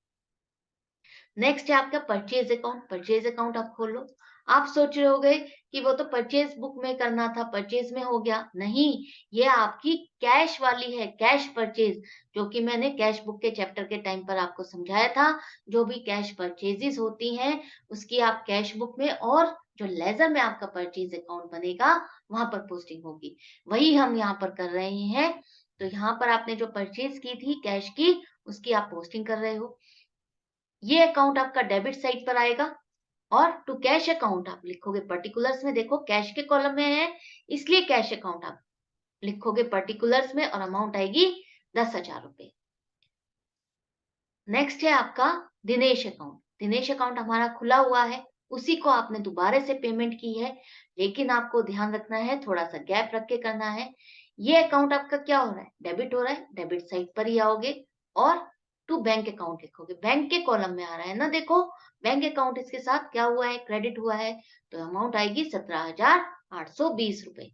नेक्स्ट है आपका परचेज अकाउंट, परचेज अकाउंट आप खोल लो। आप सोच रहे होगे कि वो तो परचेज बुक में करना था, परचेज में हो गया, नहीं, ये आपकी कैश वाली है, कैश परचेज, जो कि मैंने कैश बुक के चैप्टर के टाइम पर आपको समझाया था। जो भी कैश परचेजेस होती हैं उसकी आप कैश बुक में और जो लेजर में आपका परचेज अकाउंट बनेगा वहां पर पोस्टिंग होगी, वही हम यहाँ पर कर रहे हैं। तो यहाँ पर आपने जो परचेज की थी कैश की, उसकी आप पोस्टिंग कर रहे हो। ये अकाउंट आपका डेबिट साइड पर आएगा। और टू कैश अकाउंट आप लिखोगे पर्टिकुलर्स में, देखो कैश के कॉलम में है, इसलिए कैश अकाउंट आप लिखोगे पर्टिकुलर्स में और अमाउंट आएगी 10,000 रुपए। नेक्स्ट है आपका दिनेश अकाउंट। दिनेश अकाउंट हमारा खुला हुआ है, उसी को आपने दोबारा से पेमेंट की है, लेकिन आपको ध्यान रखना है, थोड़ा-सा गैप रख के करना है। ये अकाउंट आपका क्या हो रहा है? डेबिट हो रहा है, डेबिट साइड पर ही आओगे और टू बैंक अकाउंट लिखोगे। बैंक के कॉलम में आ रहा है ना देखो, बैंक अकाउंट इसके साथ क्या हुआ है? क्रेडिट हुआ है, तो अमाउंट आएगी 17,820 रुपए।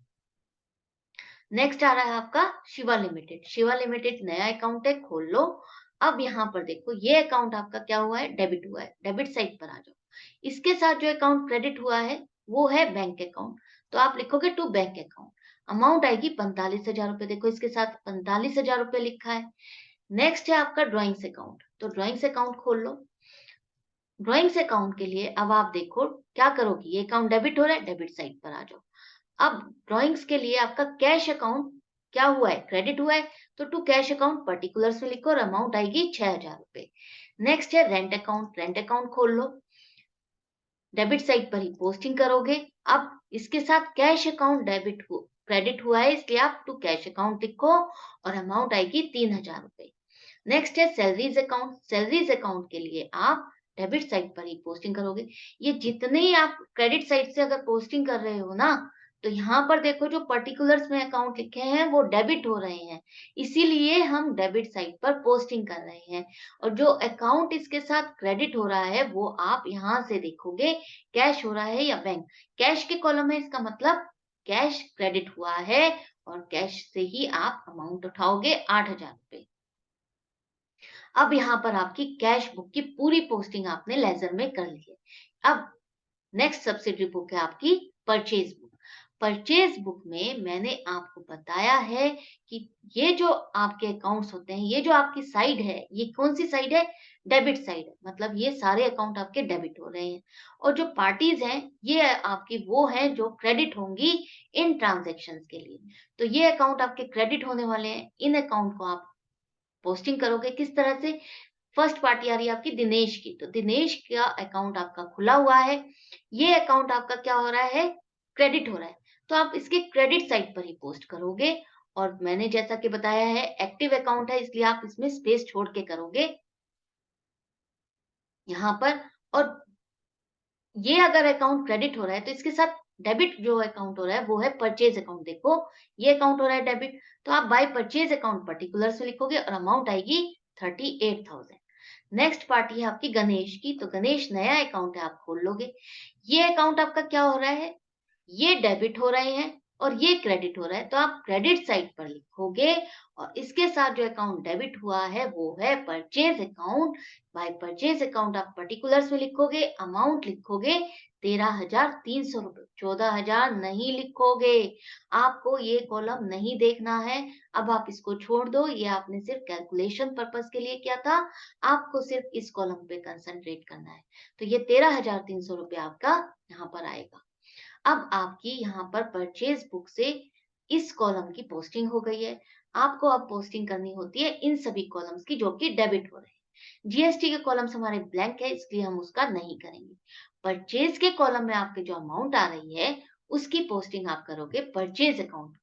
नेक्स्ट आ रहा है आपका शिवा लिमिटेड। शिवा लिमिटेड नया अकाउंट है, खोल लो। अब यहाँ पर देखो ये अकाउंट आपका क्या हुआ है? डेबिट हुआ है। डेबिट साइड पर आ जाओ। इसके साथ जो अकाउंट क्रेडिट हुआ है वो है बैंक अकाउंट, तो आप लिखोगे टू बैंक अकाउंट। अमाउंट आएगी 45,000 रुपए। देखो इसके साथ 45,000 रुपए लिखा है। नेक्स्ट है आपका ड्राइंग्स अकाउंट, तो ड्राइंग्स अकाउंट खोल लो। ड्राइंग्स अकाउंट के लिए अब आप देखो क्या करोगे, ये अकाउंट डेबिट हो रहा है, डेबिट साइड पर आ जाओ। अब ड्राइंग्स के लिए आपका कैश अकाउंट क्या हुआ है? क्रेडिट हुआ है, तो टू कैश अकाउंट पर्टिकुलर्स में लिखो और अमाउंट आएगी 6,000 रुपए। नेक्स्ट है रेंट अकाउंट। रेंट अकाउंट खोल लो, डेबिट साइड पर ही पोस्टिंग करोगे। अब इसके साथ कैश अकाउंट क्रेडिट हुआ है, इसलिए आप टू कैश अकाउंट लिखो और अमाउंट आएगी 3,000 रुपए। नेक्स्ट है सैलरीज अकाउंट। सैलरीज अकाउंट के लिए आप डेबिट साइड पर ही पोस्टिंग करोगे। ये जितने ही आप क्रेडिट साइड से अगर पोस्टिंग कर रहे हो ना, तो यहाँ पर देखो जो पर्टिकुलर्स में अकाउंट लिखे हैं वो डेबिट हो रहे हैं, इसीलिए हम डेबिट साइड पर पोस्टिंग कर रहे हैं। और जो अकाउंट इसके साथ क्रेडिट हो रहा है वो आप यहाँ से देखोगे कैश हो रहा है या बैंक। कैश के कॉलम में इसका मतलब कैश क्रेडिट हुआ है और कैश से ही आप अमाउंट उठाओगे 8,000 रुपए। अब यहाँ पर आपकी कैश बुक की पूरी पोस्टिंग आपने लेजर में कर ली है। अब नेक्स्ट सब्सिडरी बुक है आपकी परचेज बुक। परचेज बुक में मैंने आपको बताया है कि ये जो आपके अकाउंट्स होते हैं, ये जो आपकी साइड है, ये कौन सी साइड है? डेबिट साइड है, मतलब ये सारे अकाउंट आपके डेबिट हो रहे हैं। और जो पार्टीज हैं, ये आपकी वो हैं जो क्रेडिट होंगी इन ट्रांजैक्शंस के लिए। तो ये अकाउंट आपके क्रेडिट होने वाले हैं, इन अकाउंट को आप पोस्टिंग करोगे किस तरह से? फर्स्ट पार्टी आ रही है आपकी दिनेश की, तो दिनेश का अकाउंट आपका खुला हुआ है। ये अकाउंट आपका क्या हो रहा है? क्रेडिट हो रहा है, तो आप इसके क्रेडिट साइड पर ही पोस्ट करोगे। और मैंने जैसा कि बताया है एक्टिव अकाउंट है, इसलिए आप इसमें स्पेस छोड़ के करोगे यहाँ पर। और ये अगर अकाउंट क्रेडिट हो रहा है तो इसके साथ डेबिट जो अकाउंट हो रहा है वो है परचेज अकाउंट। देखो ये अकाउंट हो रहा है डेबिट, तो आप बाय परचेज अकाउंट पर्टिकुलर से लिखोगे और अमाउंट आएगी 38,000। नेक्स्ट पार्टी है आपकी गणेश की, तो गणेश नया अकाउंट है, आप खोल लोगे। ये अकाउंट आपका क्या हो रहा है? ये डेबिट हो रहे हैं और ये क्रेडिट हो रहा है, तो आप क्रेडिट साइड पर लिखोगे और इसके साथ जो अकाउंट डेबिट हुआ है वो है purchase account. By purchase account आप पर्टिकुलर्स में लिखोगे, अमाउंट लिखोगे 13,300 रुपए। 14,000 नहीं लिखोगे, आपको ये कॉलम नहीं देखना है। अब आप इसको छोड़ दो, ये आपने सिर्फ कैलकुलेशन पर्पस के लिए किया था, आपको सिर्फ इस कॉलम पे कंसंट्रेट करना है। तो ये 13,300 रुपए आपका यहाँ पर आएगा। अब आपकी यहाँ पर परचेज बुक से इस कॉलम की पोस्टिंग हो गई है। आपको अब पोस्टिंग करनी होती है इन सभी कॉलम्स की जो कि डेबिट हो रहे हैं। जीएसटी के कॉलम्स हमारे ब्लैंक है, इसलिए हम उसका नहीं करेंगे। परचेज के कॉलम में आपके जो अमाउंट आ रही है उसकी पोस्टिंग आप करोगे परचेज अकाउंट।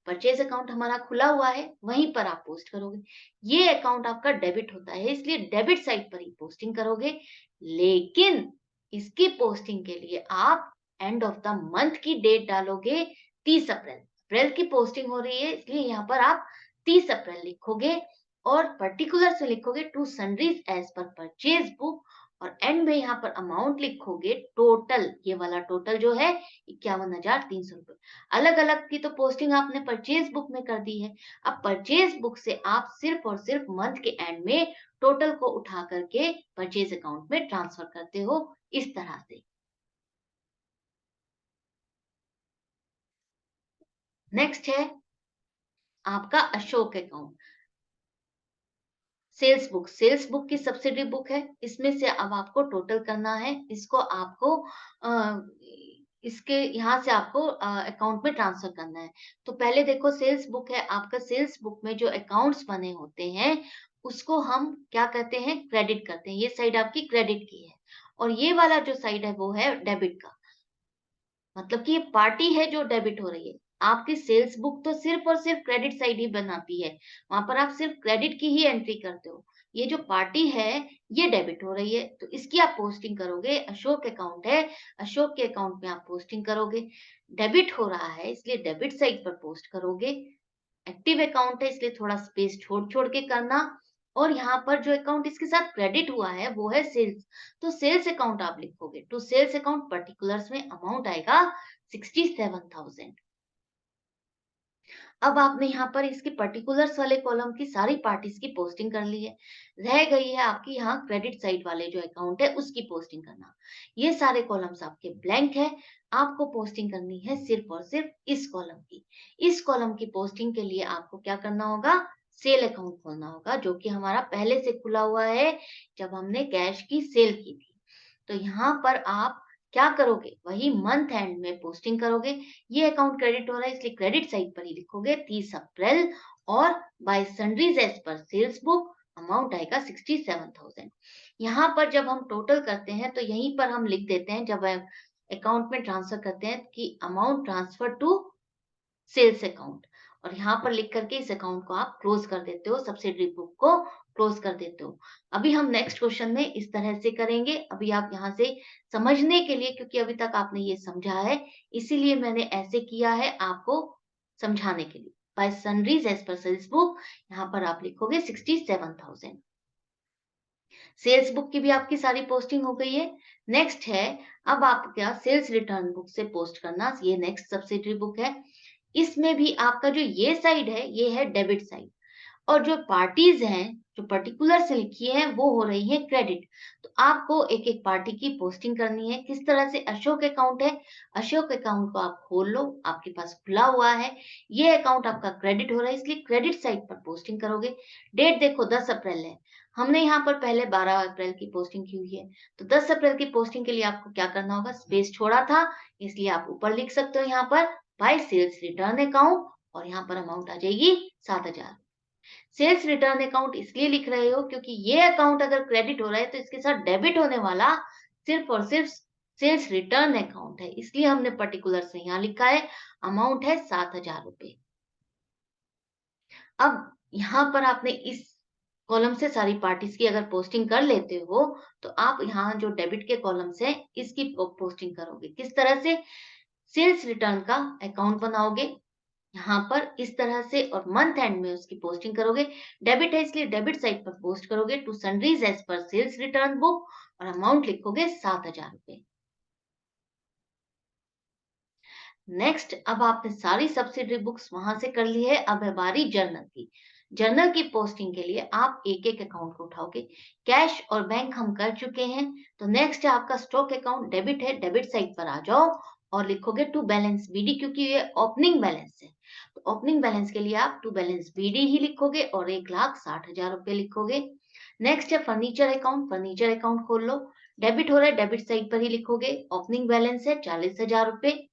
परचेज अकाउंट हमारा खुला हुआ है, वहीं पर आप पोस्ट करोगे। ये अकाउंट आपका डेबिट होता है, इसलिए डेबिट साइड पर ही पोस्टिंग करोगे। लेकिन इसकी पोस्टिंग के लिए आप एंड ऑफ द मंथ की डेट डालोगे 30 अप्रैल। अप्रैल की पोस्टिंग हो रही है, इसलिए यहाँ पर आप 30 अप्रैल लिखोगे और पर्टिकुलर से लिखोगे to sundries as per purchase book. और एंड में यहाँ पर अमाउंट लिखोगे टोटल, ये वाला टोटल जो है 51,300 रुपए। अलग अलग की तो पोस्टिंग आपने परचेज बुक में कर दी है। अब परचेज बुक से आप सिर्फ और सिर्फ मंथ के एंड में टोटल को उठा करके परचेज अकाउंट में ट्रांसफर करते हो इस तरह से। नेक्स्ट है आपका Ashok account. Sales book, sales book की सब्सिडी बुक है, इसमें से अब आपको टोटल करना है। इसको आपको इसके यहाँ से आपको अकाउंट में ट्रांसफर करना है। तो पहले देखो सेल्स बुक है आपका, सेल्स बुक में जो अकाउंट्स बने होते हैं उसको हम क्या कहते हैं, क्रेडिट करते हैं। ये साइड आपकी क्रेडिट की है और ये वाला जो साइड है वो है डेबिट का। मतलब कि ये पार्टी है जो डेबिट हो रही है। आपकी सेल्स बुक तो सिर्फ और सिर्फ क्रेडिट साइड ही बनाती है। वहां पर आप सिर्फ क्रेडिट की ही एंट्री करते हो। ये जो पार्टी है ये डेबिट हो रही है, तो इसकी आप पोस्टिंग करोगे। अशोक अकाउंट है, अशोक के अकाउंट में आप पोस्टिंग करोगे। डेबिट हो रहा है इसलिए डेबिट साइड पर पोस्ट करोगे। एक्टिव अकाउंट है इसलिए थोड़ा स्पेस छोड़ छोड़ के करना। और यहाँ पर जो अकाउंट इसके साथ क्रेडिट हुआ है वो है सेल्स, तो सेल्स अकाउंट आप लिखोगे। टू सेल्स अकाउंट पर्टिकुलर्स में अमाउंट आएगा 67,000। अब आपने यहाँ पर इसके पर्टिकुलर्स वाले कॉलम की सारी पार्टीज की पोस्टिंग कर ली है। रह गई है आपकी यहाँ क्रेडिट साइड वाले जो अकाउंट है उसकी पोस्टिंग करना। ये सारे कॉलम्स आपके ब्लैंक है। आपको पोस्टिंग करनी है सिर्फ और सिर्फ इस कॉलम की। इस कॉलम की पोस्टिंग के लिए आपको क्या करना होगा, सेल अकाउंट खोलना होगा, जो कि हमारा पहले से खुला हुआ है जब हमने कैश की सेल की थी। तो यहाँ पर आप क्या करोगे, वही मंथ एंड में पोस्टिंग करोगे। ये अकाउंट क्रेडिट हो रहा है इसलिए क्रेडिट साइड पर ही लिखोगे 30 अप्रैल, और by sundries as per sales book amount आएगा 67,000। यहाँ पर जब हम टोटल करते हैं तो यहीं पर हम लिख देते हैं, जब अकाउंट में ट्रांसफर करते हैं कि amount transfer to sales account, और यहाँ पर लिख करके इस अकाउंट को आप क्लोज कर देते हो, सब्सिडरी बुक को क्लोज कर देते हो। अभी हम नेक्स्ट क्वेश्चन में इस तरह से करेंगे। अभी आप यहाँ से समझने के लिए, क्योंकि अभी तक आपने ये समझा है इसीलिए मैंने ऐसे किया है आपको समझाने के लिए। By sundries as per sales book यहाँ पर आप लिखोगे 67,000। सेल्स बुक की भी आपकी सारी पोस्टिंग हो गई है। नेक्स्ट है, अब आप क्या सेल्स रिटर्न बुक से पोस्ट करना, ये नेक्स्ट सब्सिडरी बुक है। इसमें भी आपका जो ये साइड है ये है डेबिट साइड, और जो पार्टीज हैं जो पर्टिकुलर से लिखी है वो हो रही है क्रेडिट। तो आपको एक एक पार्टी की पोस्टिंग करनी है। किस तरह से, अशोक अकाउंट है, अशोक अकाउंट को आप खोल लो, आपके पास खुला हुआ है। ये अकाउंट आपका क्रेडिट हो रहा है इसलिए क्रेडिट साइड पर पोस्टिंग करोगे। डेट देखो 10 अप्रैल है, हमने यहाँ पर पहले 12 अप्रैल की पोस्टिंग की हुई है। तो 10 अप्रैल की पोस्टिंग के लिए आपको क्या करना होगा, स्पेस छोड़ा था इसलिए आप ऊपर लिख सकते हो यहाँ पर बाय सेल्स रिटर्न अकाउंट, और यहाँ पर अमाउंट आ जाएगी 7,000। सेल्स रिटर्न अकाउंट इसलिए लिख रहे हो क्योंकि ये अकाउंट अगर क्रेडिट हो रहा है तो इसके साथ डेबिट होने वाला सिर्फ और सिर्फ सेल्स रिटर्न अकाउंट है, इसलिए हमने पर्टिकुलर से यहाँ लिखा है अमाउंट है 7,000 रुपए। अब यहाँ पर आपने इस कॉलम से सारी पार्टीज की अगर पोस्टिंग कर लेते हो तो आप यहाँ जो डेबिट के कॉलम्स है इसकी पोस्टिंग करोगे। किस तरह से, सेल्स रिटर्न का अकाउंट बनाओगे यहाँ पर इस तरह से, और मंथ एंड में उसकी पोस्टिंग करोगे। डेबिट है इसलिए डेबिट साइड पर पोस्ट करोगे to sundries as per sales return book, और अमाउंट लिखोगे 7,000 रुपए। नेक्स्ट, अब आपने सारी सब्सिडरी बुक्स वहां से कर ली है। अब है बारी जर्नल की। जर्नल की पोस्टिंग के लिए आप एक एक अकाउंट को उठाओगे। कैश और बैंक हम कर चुके हैं, तो नेक्स्ट है आपका स्टॉक अकाउंट। डेबिट है, डेबिट साइड पर आ जाओ और लिखोगे टू बैलेंस बीडी, क्योंकि ये ओपनिंग बैलेंस है। तो ओपनिंग बैलेंस के लिए आप टू बैलेंस बीडी ही लिखोगे और 1,60,000 रुपए लिखोगे। नेक्स्ट है फर्नीचर अकाउंट। फर्नीचर अकाउंट खोल लो। डेबिट हो रहा है, डेबिट साइड पर ही लिखोगे। ओपनिंग बैलेंस है 40,000 रुपए।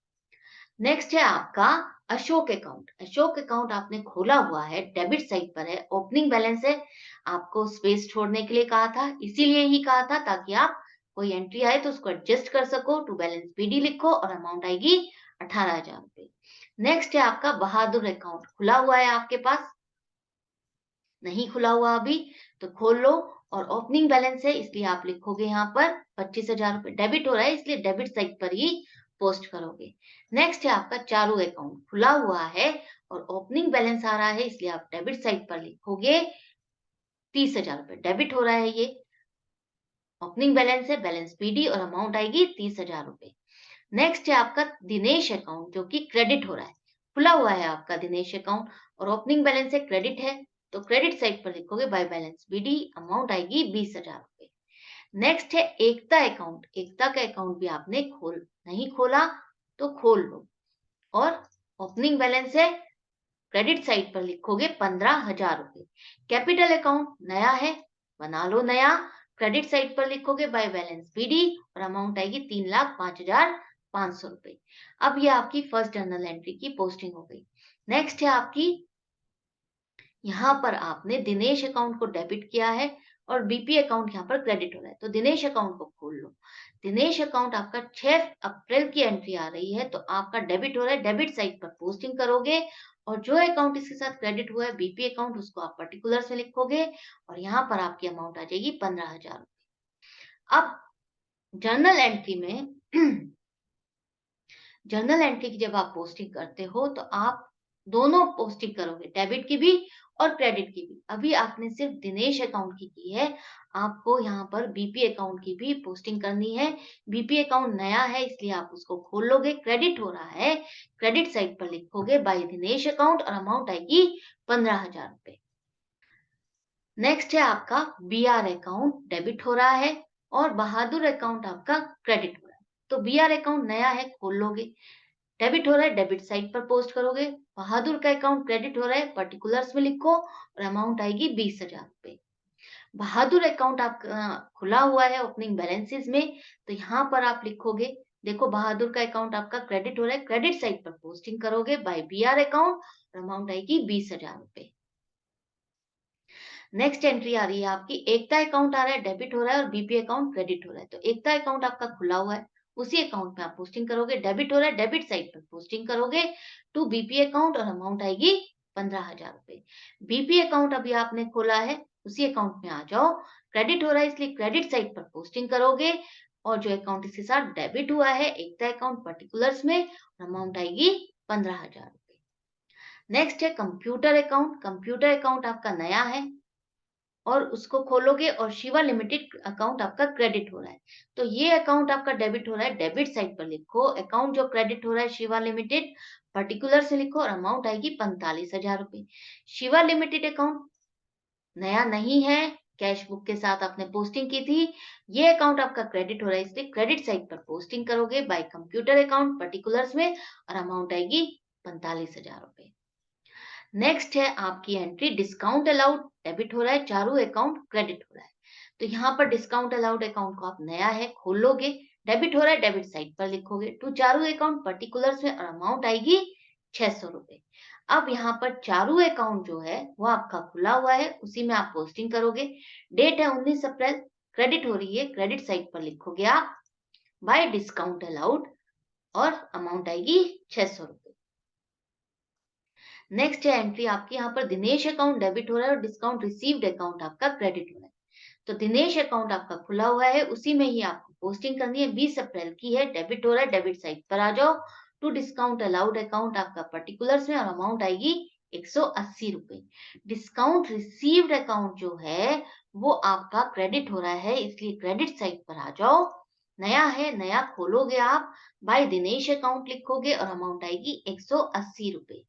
नेक्स्ट है आपका अशोक अकाउंट। अशोक अकाउंट आपने खोला हुआ है, डेबिट साइड पर है, ओपनिंग बैलेंस है। आपको स्पेस छोड़ने के लिए कहा था, इसीलिए ही कहा था ताकि आप कोई एंट्री आए तो उसको एडजस्ट कर सको। टू बैलेंस बीडी लिखो और अमाउंट आएगी 18,000 रुपए। नेक्स्ट है आपका बहादुर अकाउंट। खुला हुआ है आपके पास, नहीं खुला हुआ अभी तो खोल लो, और ओपनिंग बैलेंस है इसलिए आप लिखोगे यहाँ पर 25,000 रुपए। डेबिट हो रहा है इसलिए डेबिट साइड पर ही पोस्ट करोगे। नेक्स्ट है आपका चारू अकाउंट। खुला हुआ है और ओपनिंग बैलेंस आ रहा है इसलिए आप डेबिट साइड पर लिखोगे 30,000 रुपए। डेबिट हो रहा है ये, ओपनिंग बैलेंस है, बैलेंस पीडी, और अमाउंट आएगी 30,000 रुपए। नेक्स्ट है आपका दिनेश अकाउंट जो कि क्रेडिट हो रहा है। खुला हुआ है आपका दिनेश अकाउंट और ओपनिंग बैलेंस है, क्रेडिट है, तो क्रेडिट साइड पर लिखोगे बाय बैलेंस बीडी, अमाउंट आएगी 20,000 रुपए। नेक्स्ट है एकता अकाउंट। एकता का अकाउंट भी आपने नहीं खोला तो खोल लो, और ओपनिंग बैलेंस है, क्रेडिट साइड पर लिखोगे 15,000 रुपए। कैपिटल अकाउंट नया है, बना लो नया, क्रेडिट साइड पर लिखोगे बाय बैलेंस बीडी, और अमाउंट आएगी 3,05,500 रुपए। अब ये आपकी फर्स्ट जर्नल एंट्री की पोस्टिंग हो गई। नेक्स्ट है आपकी यहाँ पर आपने दिनेश अकाउंट को डेबिट किया है और बीपी अकाउंट यहाँ पर क्रेडिट हो रहा है, तो दिनेश अकाउंट को खोल लो। दिनेश अकाउंट आपका 6 अप्रैल की एंट्री आ रही है, तो आपका डेबिट हो रहा है, डेबिट साइड पर पोस्टिंग करोगे और जो अकाउंट इसके साथ क्रेडिट हुआ है बीपी अकाउंट, उसको आप पर्टिकुलर्स में लिखोगे और यहाँ पर आपकी अमाउंट आ जाएगी 15,000। अब जर्नल एंट्री में जर्नल एंट्री की जब आप पोस्टिंग करते हो तो आप दोनों पोस्टिंग करोगे, डेबिट की भी और क्रेडिट की भी। अभी आपने सिर्फ दिनेश अकाउंट की है, आपको यहाँ पर बीपी अकाउंट की भी पोस्टिंग करनी है। बीपी अकाउंट नया है इसलिए आप उसको खोल लोगे, क्रेडिट हो रहा है, क्रेडिट साइड पर लिखोगे बाय दिनेश अकाउंट और अमाउंट आएगी 15,000 रुपए। नेक्स्ट है आपका बीआर अकाउंट, डेबिट हो रहा है और बहादुर अकाउंट आपका क्रेडिट हो रहा है। तो बीआर अकाउंट नया है, खोल लोगे, डेबिट हो रहा है, डेबिट साइड पर पोस्ट करोगे। बहादुर का अकाउंट क्रेडिट हो रहा है, पर्टिकुलर्स में लिखो और अमाउंट आएगी 20,000 रुपए। बहादुर अकाउंट आपका खुला हुआ है ओपनिंग बैलेंसेस में, तो यहाँ पर आप लिखोगे, देखो बहादुर का अकाउंट आपका क्रेडिट हो रहा है, क्रेडिट साइड पर पोस्टिंग करोगे बाय बीआर अकाउंट और अमाउंट आएगी 20,000 रुपए। नेक्स्ट एंट्री आ रही है आपकी एकता अकाउंट आ रहा है, डेबिट हो रहा है और बीपी अकाउंट क्रेडिट हो रहा है। तो एकता अकाउंट आपका खुला हुआ है, उसी अकाउंट में आप पोस्टिंग करोगे, डेबिट हो रहा है, डेबिट साइड पर पोस्टिंग करोगे टू बीपी अकाउंट और अमाउंट आएगी 15,000 रुपए। बीपी अकाउंट अभी आपने खोला है, उसी अकाउंट में आ जाओ, क्रेडिट हो रहा है इसलिए क्रेडिट साइड पर पोस्टिंग करोगे और जो अकाउंट इसके साथ डेबिट हुआ है एकता अकाउंट पर्टिकुलर्स में, अमाउंट आएगी 15,000 रुपए। नेक्स्ट है कंप्यूटर अकाउंट, कंप्यूटर अकाउंट आपका नया है और उसको खोलोगे और शिवा लिमिटेड अकाउंट आपका क्रेडिट हो रहा है। तो ये अकाउंट आपका डेबिट हो रहा है, डेबिट साइड पर लिखो, अकाउंट जो क्रेडिट हो रहा है शिवा लिमिटेड पर्टिकुलर से लिखो और अमाउंट आएगी 45,000 रुपए। शिवा लिमिटेड अकाउंट नया नहीं है, कैश बुक के साथ आपने पोस्टिंग की थी। ये अकाउंट आपका क्रेडिट हो रहा है इसलिए क्रेडिट साइड पर पोस्टिंग करोगे बाय कंप्यूटर अकाउंट पर्टिकुलर्स में और अमाउंट आएगी 45,000 रुपए। नेक्स्ट है आपकी एंट्री डिस्काउंट अलाउड, डेबिट हो रहा है, चारू अकाउंट क्रेडिट हो रहा है। तो यहाँ पर डिस्काउंट अलाउड अकाउंट को आप नया है, खोलोगे, डेबिट हो रहा है, डेबिट साइड पर लिखोगे टू चारू अकाउंट पर्टिकुलर्स में और अमाउंट आएगी 600 रुपए। अब यहाँ पर चारू अकाउंट जो है वो आपका खुला हुआ है, उसी में आप पोस्टिंग करोगे, डेट है 19 अप्रैल, क्रेडिट हो रही है, क्रेडिट साइड पर लिखोगे आप बाय डिस्काउंट अलाउड और अमाउंट आएगी 600 रुपए। नेक्स्ट है एंट्री आपकी, यहाँ पर दिनेश अकाउंट डेबिट हो रहा है और डिस्काउंट रिसीव्ड अकाउंट आपका क्रेडिट हो रहा है। तो दिनेश अकाउंट आपका खुला हुआ है, उसी में ही आपको पोस्टिंग करनी है, 20 अप्रैल की है, डेबिट हो रहा है, डेबिट साइड पर आ जाओ टू डिस्काउंट अलाउड अकाउंट आपका पर्टिकुलर्स में और अमाउंट आएगी 180 रुपए। डिस्काउंट रिसीव्ड अकाउंट जो है वो आपका क्रेडिट हो रहा है इसलिए क्रेडिट साइड पर आ जाओ, नया है, नया खोलोगे आप, बाय दिनेश अकाउंट लिखोगे और अमाउंट आएगी 180 रुपए।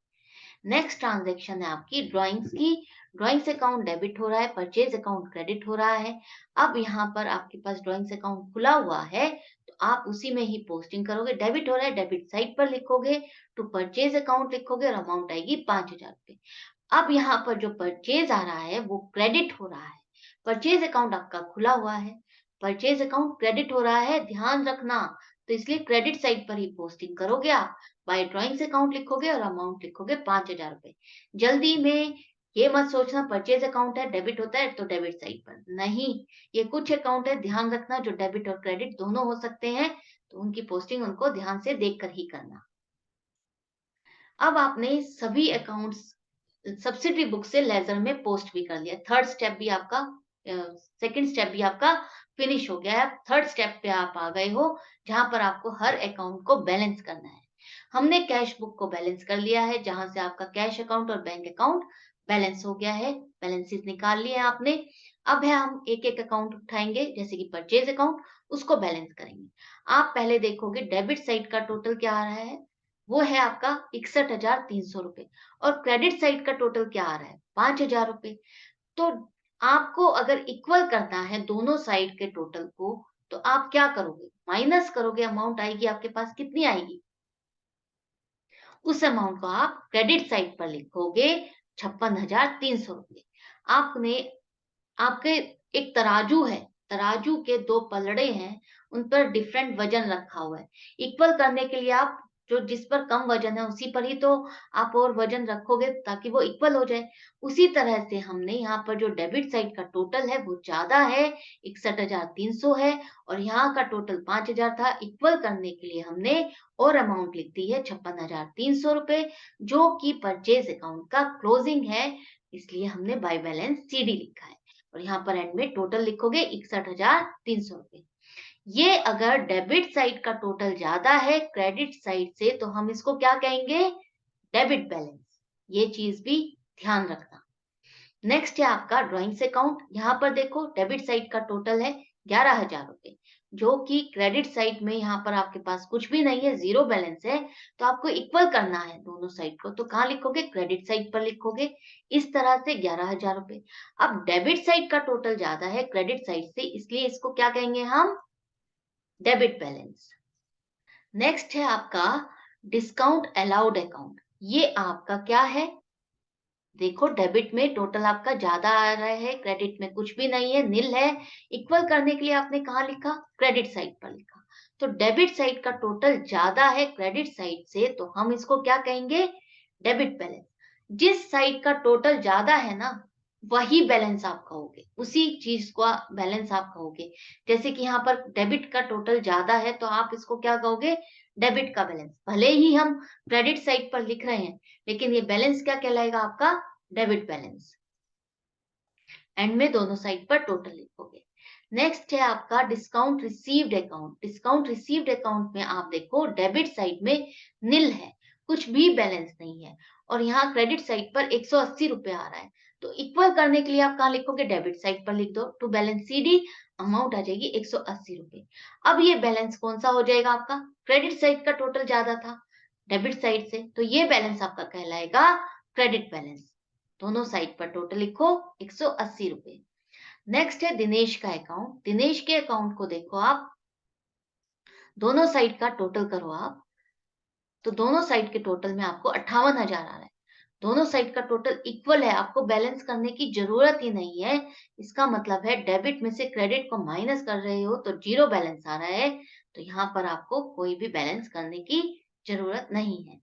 नेक्स्ट ट्रांजैक्शन है आपकी ड्राइंग्स की, ड्राइंग्स अकाउंट डेबिट हो रहा है, परचेज अकाउंट क्रेडिट हो रहा है। अब यहाँ पर आपके पास ड्राइंग्स अकाउंट खुला हुआ है, तो आप उसी में ही पोस्टिंग करोगे, डेबिट हो रहा है, डेबिट साइड पर लिखोगे, टू परचेज अकाउंट लिखोगे और अमाउंट आएगी 5,000 रुपए। अब यहाँ पर जो परचेज आ रहा है वो क्रेडिट हो रहा है, परचेज अकाउंट आपका खुला हुआ है, परचेज अकाउंट क्रेडिट हो रहा है, ध्यान रखना, तो इसलिए क्रेडिट साइड पर ही पोस्टिंग करोगे आप, बाय ड्राइंग्स अकाउंट लिखोगे और अमाउंट लिखोगे 5,000 रुपए। जल्दी में ये मत सोचना परचेज अकाउंट है डेबिट होता है तो डेबिट साइड पर नहीं, ये कुछ अकाउंट है, ध्यान रखना, जो डेबिट और क्रेडिट दोनों हो सकते हैं, तो उनकी पोस्टिंग उनको ध्यान से देख कर ही करना। अब आपने सभी अकाउंट्स सब्सिडी बुक से लेजर में पोस्ट भी कर लिया, थर्ड स्टेप भी आपका सेकंड स्टेप भी आपका फिनिश हो गया है। थर्ड स्टेप पे आप आ गए हो जहां पर आपको हर अकाउंट को बैलेंस करना है। हमने कैश बुक को बैलेंस कर लिया है, जहां से आपका कैश अकाउंट और बैंक अकाउंट बैलेंस हो गया है, बैलेंसेस निकाल लिए आपने। अब है हम एक एक अकाउंट उठाएंगे, जैसे कि परचेज अकाउंट, उसको बैलेंस करेंगे। आप पहले देखोगे डेबिट साइड का टोटल क्या आ रहा है, वो है आपका 61,300 रुपए और क्रेडिट साइड का टोटल क्या आ रहा है 5,000 रुपए। तो आपको अगर इक्वल करना है दोनों साइड के टोटल को, तो आप क्या करोगे, माइनस करोगे, अमाउंट आएगी आपके पास, कितनी आएगी, उस अमाउंट को आप क्रेडिट साइड पर लिखोगे 56,300 रुपए। आपने आपके एक तराजू है, तराजू के दो पलड़े हैं, उन पर डिफरेंट वजन रखा हुआ है, इक्वल करने के लिए आप जो जिस पर कम वजन है उसी पर ही तो आप और वजन रखोगे ताकि वो इक्वल हो जाए। उसी तरह से हमने यहाँ पर जो डेबिट साइड का टोटल है वो ज़्यादा है, 61,300 है और यहाँ का टोटल 5,000 था। इक्वल करने के लिए हमने और अमाउंट लिख दी है 56,300 रुपए, जो कि परचेज़ अकाउंट का क्लोजिंग है, इसलिए हमने बाय बैलेंस सीडी लिखा है। और यहाँ पर एंड में टोटल लिखोगे 61,300 रुपए। ये अगर डेबिट साइड का टोटल ज़्यादा है क्रेडिट साइड से तो हम इसको क्या कहेंगे? Debit balance. ये चीज़ भी ध्यान रखना। नेक्स्ट है आपका ड्राइंग्स अकाउंट। यहाँ पर देखो डेबिट साइड का टोटल है 11,000 रुपए, जो कि क्रेडिट साइड में यहाँ पर आपके पास कुछ भी नहीं है, ज़ीरो बैलेंस है, तो आपको इक्वल करना है दोनों साइड को। तो कहाँ लिखोगे? क्रेडिट साइड पर लिखोगे, इस तरह से 11,000 रुपए। अब डेबिट साइड का टोटल ज़्यादा है क्रेडिट साइड से, इसलिए इसको क्या कहेंगे हम? Debit balance. नेक्स्ट है आपका डिस्काउंट अलाउड अकाउंट। ये आपका क्या है? देखो डेबिट में टोटल आपका ज्यादा आ रहा है, क्रेडिट में कुछ भी नहीं है, नील है। इक्वल करने के लिए आपने कहाँ लिखा? क्रेडिट साइड पर लिखा। तो डेबिट साइड का टोटल ज्यादा है क्रेडिट साइड से, तो हम इसको क्या कहेंगे? Debit balance. जिस साइड का टोटल ज्यादा है ना, वही बैलेंस आप कहोगे, उसी चीज का बैलेंस आप कहोगे। जैसे कि यहाँ पर डेबिट का टोटल ज्यादा है तो आप इसको क्या कहोगे? डेबिट का बैलेंस। भले ही हम क्रेडिट साइड पर लिख रहे हैं, लेकिन ये बैलेंस क्या कहलाएगा आपका? Debit balance. एंड में दोनों साइड पर टोटल लिखोगे। नेक्स्ट है आपका discount received account. Discount received account में आप देखो डेबिट साइड में नील है, कुछ भी बैलेंस नहीं है, और यहाँ क्रेडिट साइड पर 180 रुपए आ रहा है। तो इक्वल करने के लिए आप कहाँ लिखोगे? डेबिट साइड पर लिख दो, टू बैलेंस सीडी, अमाउंट आ जाएगी 180 रुपए। अब ये बैलेंस कौन सा हो जाएगा आपका? क्रेडिट साइड का टोटल ज्यादा था डेबिट साइड से, तो ये बैलेंस आपका कहलाएगा क्रेडिट बैलेंस। दोनों साइड पर टोटल लिखो 180 रुपए। नेक्स्ट है दिनेश का अकाउंट। दिनेश के अकाउंट को देखो आप, दोनों साइड का टोटल करो आप, तो दोनों साइड के टोटल में आपको 58,000 आ रहा है। दोनों साइड का टोटल इक्वल है, आपको बैलेंस करने की जरूरत ही नहीं है। इसका मतलब है डेबिट में से क्रेडिट को माइनस कर रहे हो तो जीरो बैलेंस आ रहा है, तो यहाँ पर आपको कोई भी बैलेंस करने की जरूरत नहीं है।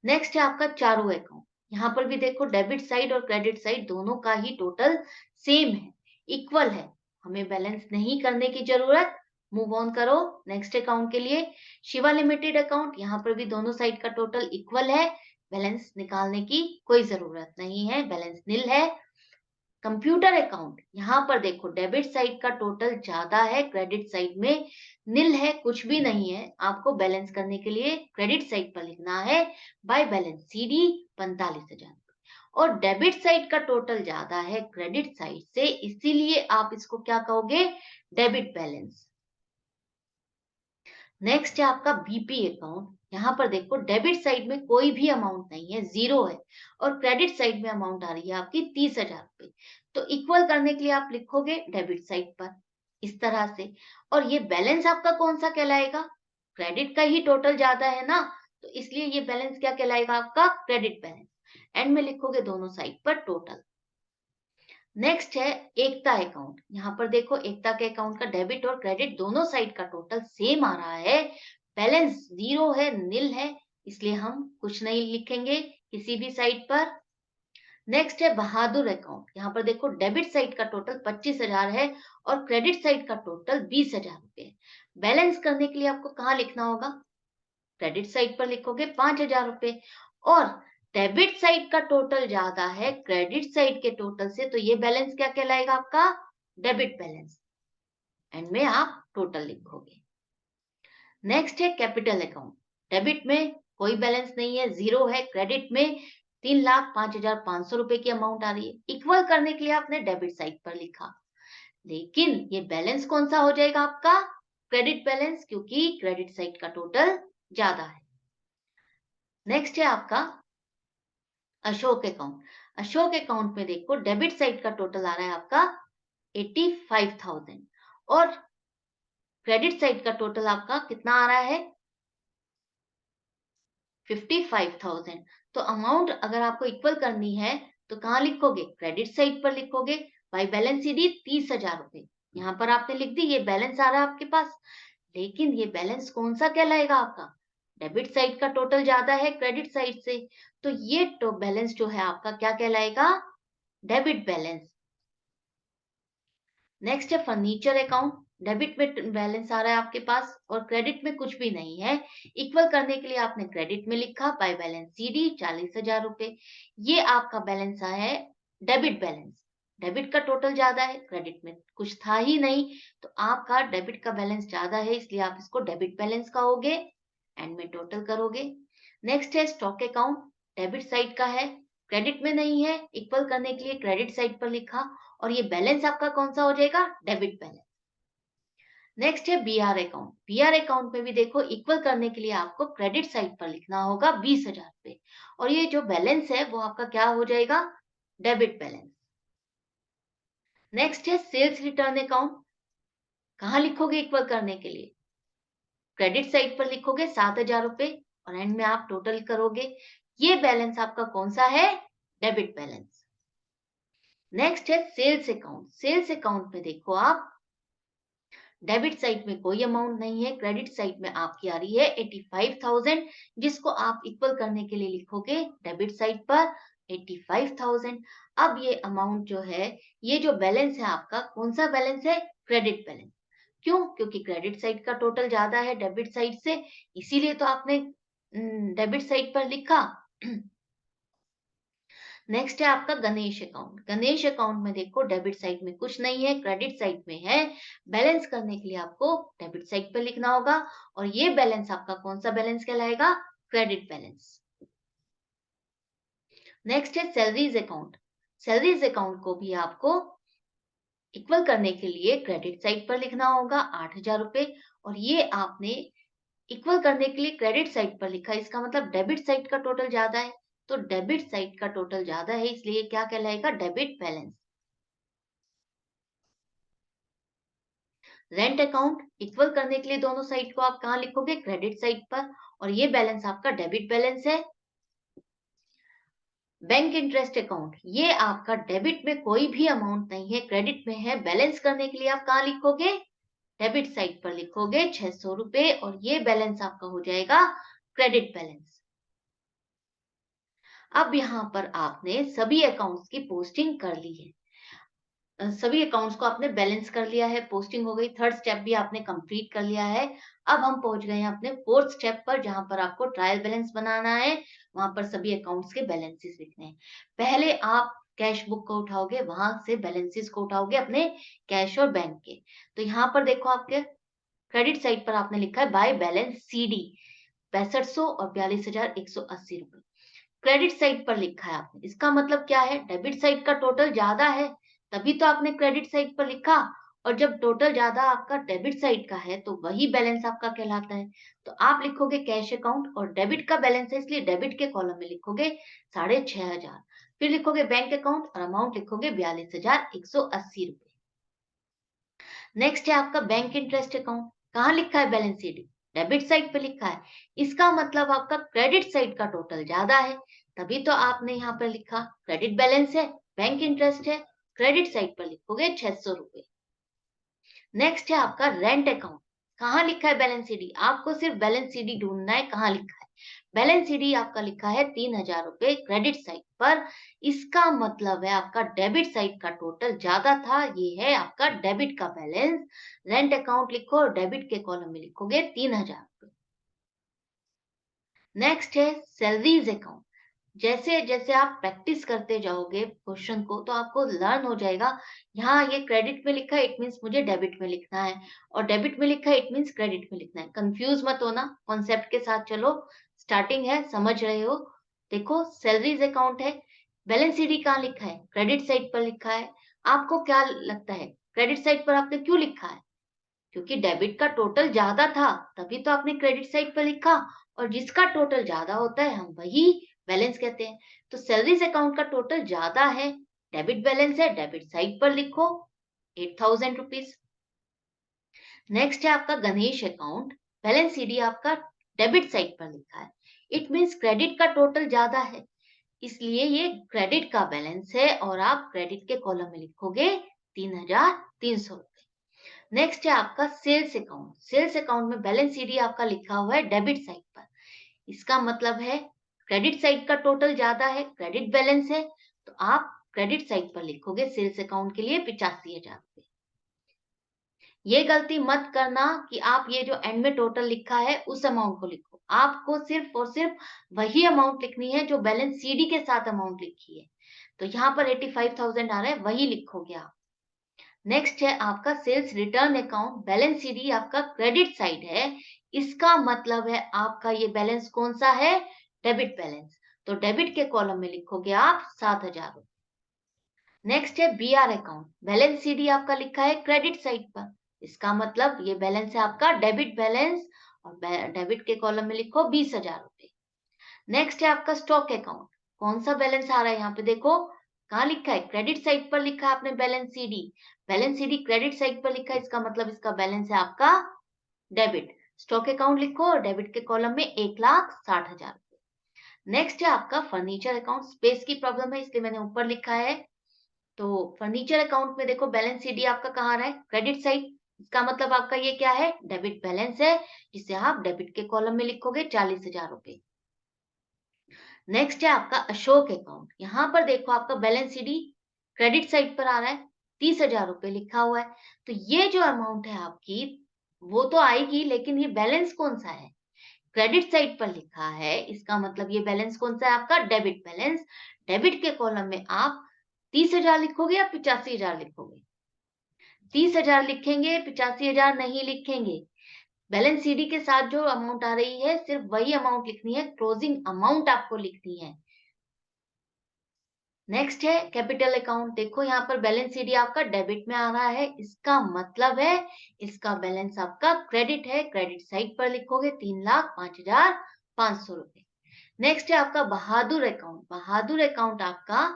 नेक्स्ट है आपका चारू अकाउंट। यहाँ पर भी देखो डेबिट साइड और क्रेडिट साइड दोनों का ही टोटल सेम है, इक्वल है, हमें बैलेंस नहीं करने की जरूरत। मूव ऑन करो नेक्स्ट अकाउंट के लिए। शिवा लिमिटेड अकाउंट, यहाँ पर भी दोनों साइड का टोटल इक्वल है, बैलेंस निकालने की कोई जरूरत नहीं है, बैलेंस नील है। कंप्यूटर अकाउंट, यहाँ पर देखो डेबिट साइड का टोटल ज्यादा है, क्रेडिट साइड में नील है, कुछ भी नहीं है। आपको बैलेंस करने के लिए क्रेडिट साइड पर लिखना है बाय बैलेंस सीडी 45,000, और डेबिट साइड का टोटल ज्यादा है क्रेडिट साइड से, इसीलिए आप इसको क्या कहोगे? Debit balance. नेक्स्ट है आपका बीपी अकाउंट। यहाँ पर देखो डेबिट साइड में कोई भी अमाउंट नहीं है, जीरो है, और क्रेडिट साइड में अमाउंट आ रही है आपकी 30,000 रुपए। तो इक्वल करने के लिए आप लिखोगे डेबिट साइड पर इस तरह से, और ये बैलेंस आपका कौन सा कहलाएगा? क्रेडिट का ही टोटल ज्यादा है ना, तो इसलिए ये बैलेंस क्या कहलाएगा आपका? Credit balance. एंड में लिखोगे दोनों साइड पर टोटल। नेक्स्ट है एकता अकाउंट। यहाँ पर देखो एकता के अकाउंट का डेबिट और क्रेडिट दोनों साइड का टोटल सेम आ रहा है, बैलेंस जीरो है, नील है, इसलिए हम कुछ नहीं लिखेंगे किसी भी साइड पर। नेक्स्ट है बहादुर अकाउंट। यहाँ पर देखो डेबिट साइड का टोटल 25,000 है और क्रेडिट साइड का टोटल 20,000 रुपए। बैलेंस करने के लिए आपको कहाँ लिखना होगा? क्रेडिट साइड पर लिखोगे 5,000 रुपए, और डेबिट साइड का टोटल ज्यादा है क्रेडिट साइड के टोटल से, तो ये बैलेंस क्या कहलाएगा आपका? Debit balance. एंड में आप टोटल लिखोगे। नेक्स्ट है कैपिटल अकाउंट। डेबिट में कोई बैलेंस नहीं है, जीरो है, क्रेडिट में 3,05,500 रुपए की अमाउंट आ रही है। इक्वल करने के लिए आपने डेबिट साइड पर लिखा, लेकिन ये बैलेंस कौन सा हो जाएगा आपका? क्रेडिट बैलेंस, क्योंकि क्रेडिट साइड का टोटल ज्यादा है। नेक्स्ट है आपका अशोक अकाउंट। अशोक अकाउंट में देखो डेबिट साइड का टोटल आ रहा है आपका 85,000, और क्रेडिट साइड का टोटल आपका कितना आ रहा है? 55,000। तो अमाउंट अगर आपको इक्वल करनी है तो कहाँ लिखोगे? क्रेडिट साइड पर लिखोगे बाय बैलेंस सीडी 30,000 रुपए। यहाँ पर आपने लिख दी, ये बैलेंस आ रहा है आपके पास, लेकिन ये बैलेंस कौन सा कहलाएगा आपका? डेबिट साइड का टोटल ज्यादा है क्रेडिट साइड से, तो ये तो बैलेंस जो है आपका क्या कहलाएगा? Debit balance. नेक्स्ट है फर्नीचर अकाउंट। डेबिट में बैलेंस आ रहा है आपके पास और क्रेडिट में कुछ भी नहीं है। इक्वल करने के लिए आपने क्रेडिट में लिखा बाय बैलेंस सीडी 40,000 रुपए। ये आपका बैलेंस आया है डेबिट बैलेंस। डेबिट का टोटल ज्यादा है, क्रेडिट में कुछ था ही नहीं, तो आपका डेबिट का बैलेंस ज्यादा है, इसलिए आप इसको डेबिट बैलेंस कहोगे। एंड में टोटल करोगे। नेक्स्ट है स्टॉक अकाउंट। डेबिट साइड का है, क्रेडिट में नहीं है, इक्वल करने के लिए क्रेडिट साइड पर लिखा और ये बैलेंस आपका कौन सा हो जाएगा? Debit balance. नेक्स्ट है बीआर अकाउंट। बीआर अकाउंट में भी देखो इक्वल करने के लिए आपको क्रेडिट साइड पर लिखना होगा 20,000 रुपए और ये जो बैलेंस है वो आपका क्या हो जाएगा? Debit balance. नेक्स्ट है सेल्स रिटर्न अकाउंट। कहाँ लिखोगे इक्वल करने के लिए? क्रेडिट साइड पर लिखोगे 7,000 रुपए और एंड में आप टोटल करोगे। ये बैलेंस आपका कौन सा है? Debit balance. नेक्स्ट है सेल्स अकाउंट। सेल्स अकाउंट में देखो आप डेबिट साइड में कोई अमाउंट नहीं है, क्रेडिट साइड में आपकी आ रही है 85,000, जिसको आप इक्वल करने के लिए लिखोगे डेबिट साइड पर 85,000। अब ये अमाउंट जो है, ये जो बैलेंस है आपका कौन सा बैलेंस है? Credit balance. क्यों? क्योंकि क्रेडिट साइड का टोटल ज्यादा है डेबिट साइड से, इसीलिए तो आपने डेबिट साइड पर लिखा। नेक्स्ट है आपका गणेश अकाउंट। गणेश अकाउंट में देखो डेबिट साइड में कुछ नहीं है, क्रेडिट साइड में है। बैलेंस करने के लिए आपको डेबिट साइड पर लिखना होगा और ये बैलेंस आपका कौन सा बैलेंस कहलाएगा? Credit balance. नेक्स्ट है सैलरीज अकाउंट। सैलरीज अकाउंट को भी आपको इक्वल करने के लिए क्रेडिट साइड पर लिखना होगा 8,000 रुपए और ये आपने इक्वल करने के लिए क्रेडिट साइड पर लिखा, इसका मतलब डेबिट साइड का टोटल ज्यादा है, तो डेबिट साइड का टोटल ज्यादा है, इसलिए क्या कहलाएगा? Debit balance. Rent account equal करने के लिए दोनों साइड को आप कहाँ लिखोगे? क्रेडिट साइड पर और ये बैलेंस आपका डेबिट बैलेंस है। बैंक इंटरेस्ट अकाउंट, ये आपका डेबिट में कोई भी अमाउंट नहीं है, क्रेडिट में है। बैलेंस करने के लिए आप कहाँ लिखोगे? डेबिट साइड पर लिखोगे 600 रुपए और ये बैलेंस आपका हो जाएगा क्रेडिट बैलेंस। अब यहाँ पर आपने सभी अकाउंट्स की पोस्टिंग कर ली है, सभी अकाउंट्स को आपने बैलेंस कर लिया है, पोस्टिंग हो गई, थर्ड स्टेप भी आपने कंप्लीट कर लिया है। अब हम पहुंच गए हैं अपने फोर्थ स्टेप पर, जहां पर आपको ट्रायल बैलेंस बनाना है, वहां पर सभी अकाउंट्स के बैलेंसेस लिखने हैं। पहले आप कैश बुक को उठाओगे, वहां से बैलेंसेस को उठाओगे अपने कैश और बैंक के। तो यहाँ पर देखो आपके क्रेडिट साइड पर आपने लिखा है बाय बैलेंस सीडी 6500 और 42,180 रुपए। क्रेडिट साइड पर लिखा है आपने, इसका मतलब क्या है? डेबिट साइड का टोटल ज्यादा है, तभी तो आपने क्रेडिट साइड पर लिखा। और जब टोटल ज्यादा आपका डेबिट साइड का है तो वही बैलेंस आपका कहलाता है। तो आप लिखोगे कैश अकाउंट और डेबिट का बैलेंस है, इसलिए डेबिट के कॉलम में लिखोगे 6,500। फिर लिखोगे बैंक अकाउंट और अमाउंट लिखोगे 42,180 रुपए। नेक्स्ट है आपका बैंक इंटरेस्ट अकाउंट। कहाँ लिखा है बैलेंस शीट? डेबिट साइड पे लिखा है, इसका मतलब आपका क्रेडिट साइड का टोटल ज्यादा है, तभी तो आपने यहाँ पर लिखा क्रेडिट बैलेंस है, बैंक इंटरेस्ट है, क्रेडिट साइड पर लिखोगे 600 रुपए। नेक्स्ट है आपका रेंट अकाउंट। कहाँ लिखा है बैलेंस सीडी? आपको सिर्फ बैलेंस सीडी ढूंढना है, कहाँ लिखा है? बैलेंस सीडी आपका लिखा है 3,000 रुपए क्रेडिट साइड पर, इसका मतलब है आपका डेबिट साइड का टोटल ज्यादा था, ये है आपका डेबिट का बैलेंस। रेंट अकाउंट लिखो और डेबिट के कॉलम में लिखोगे 3,000 रुपए। नेक्स्ट है सैलरीज अकाउंट। जैसे जैसे आप प्रैक्टिस करते जाओगे क्वेश्चन को तो आपको लर्न हो जाएगा। यहाँ ये क्रेडिट में लिखा है, इट मीन्स मुझे डेबिट में लिखना है, और डेबिट में लिखा है, इट मीन्स क्रेडिट में लिखना है। कंफ्यूज मत होना, कॉन्सेप्ट के साथ चलो, स्टार्टिंग है, समझ रहे हो। देखो सैलरीज अकाउंट है, बैलेंस सीडी कहाँ लिखा है? क्रेडिट साइड पर लिखा है। आपको क्या लगता है क्रेडिट साइड पर आपने क्यों लिखा है? क्योंकि डेबिट का टोटल ज्यादा था, तभी तो आपने क्रेडिट साइड पर लिखा, और जिसका टोटल ज्यादा होता है हम वही बैलेंस कहते हैं। तो सैलरीज अकाउंट का टोटल ज्यादा है, डेबिट बैलेंस है, डेबिट साइड पर लिखो 8,000 रुपीज। नेक्स्ट है आपका गणेश अकाउंट। बैलेंस सीडी आपका डेबिट साइड पर लिखा है, इट मीन्स क्रेडिट का टोटल ज्यादा है, इसलिए ये क्रेडिट का बैलेंस है और आप क्रेडिट के कॉलम में लिखोगे 3,300 रुपए। नेक्स्ट है आपका सेल्स अकाउंट। सेल्स अकाउंट में बैलेंस सीडी आपका लिखा हुआ है डेबिट साइड पर, इसका मतलब है क्रेडिट साइड का टोटल ज्यादा है, क्रेडिट बैलेंस है, तो आप क्रेडिट साइड पर लिखोगे सेल्स अकाउंट के लिए 85,000 रुपए। ये गलती मत करना कि आप ये जो एंड में टोटल लिखा है उस अमाउंट को लिखो। आपको सिर्फ और सिर्फ वही अमाउंट लिखनी है जो बैलेंस सीडी के साथ अमाउंट लिखी है। तो यहाँ पर 85,000 आ रहा है, वही लिखोगे आप। नेक्स्ट है आपका sales return account, balance CD आपका क्रेडिट साइड है। इसका मतलब है आपका ये बैलेंस कौन सा है? Debit balance. तो डेबिट के कॉलम में लिखोगे आप 7,000 रुपए। नेक्स्ट है बीआर अकाउंट, बैलेंस सीडी आपका लिखा है क्रेडिट साइड पर। इसका मतलब ये बैलेंस है आपका डेबिट बैलेंस, और डेबिट के कॉलम में लिखो 20,000 रुपए। नेक्स्ट है आपका स्टॉक अकाउंट, कौन सा बैलेंस आ रहा है यहाँ पे देखो, कहाँ लिखा है? क्रेडिट साइड पर लिखा है आपने balance CD. Balance CD credit side पर लिखा है, इसका मतलब इसका बैलेंस है आपका डेबिट। स्टॉक अकाउंट लिखो और डेबिट के कॉलम में 1,60,000 रुपए। नेक्स्ट है आपका फर्नीचर अकाउंट, स्पेस की प्रॉब्लम है इसलिए मैंने ऊपर लिखा है। तो फर्नीचर अकाउंट में देखो बैलेंस सीडी आपका कहाँ आ रहा है? Credit side. इसका मतलब आपका ये क्या है? डेबिट बैलेंस है, जिसे आप डेबिट के कॉलम में लिखोगे 40,000 रुपए। नेक्स्ट है आपका अशोक अकाउंट, यहाँ पर देखो आपका बैलेंस सीडी क्रेडिट साइड पर आ रहा है, 30,000 रुपए लिखा हुआ है। तो ये जो अमाउंट है आपकी वो तो आएगी, लेकिन ये बैलेंस कौन सा है? क्रेडिट साइड पर लिखा है, इसका मतलब ये बैलेंस कौन सा है आपका? Debit balance. डेबिट के कॉलम में आप 30,000 लिखोगे या 85,000 लिखोगे? 30,000 लिखेंगे, 85,000 नहीं लिखेंगे। बैलेंस सीडी के साथ जो अमाउंट आ रही है सिर्फ वही अमाउंट लिखनी है, क्लोजिंग अमाउंट आपको लिखनी है। नेक्स्ट है कैपिटल अकाउंट, देखो यहाँ पर बैलेंस सीडी आपका डेबिट में आ रहा है, इसका मतलब है इसका बैलेंस आपका क्रेडिट है। क्रेडिट साइड पर लिखोगे 3,05,500 रुपए। नेक्स्ट है आपका बहादुर अकाउंट, बहादुर अकाउंट आपका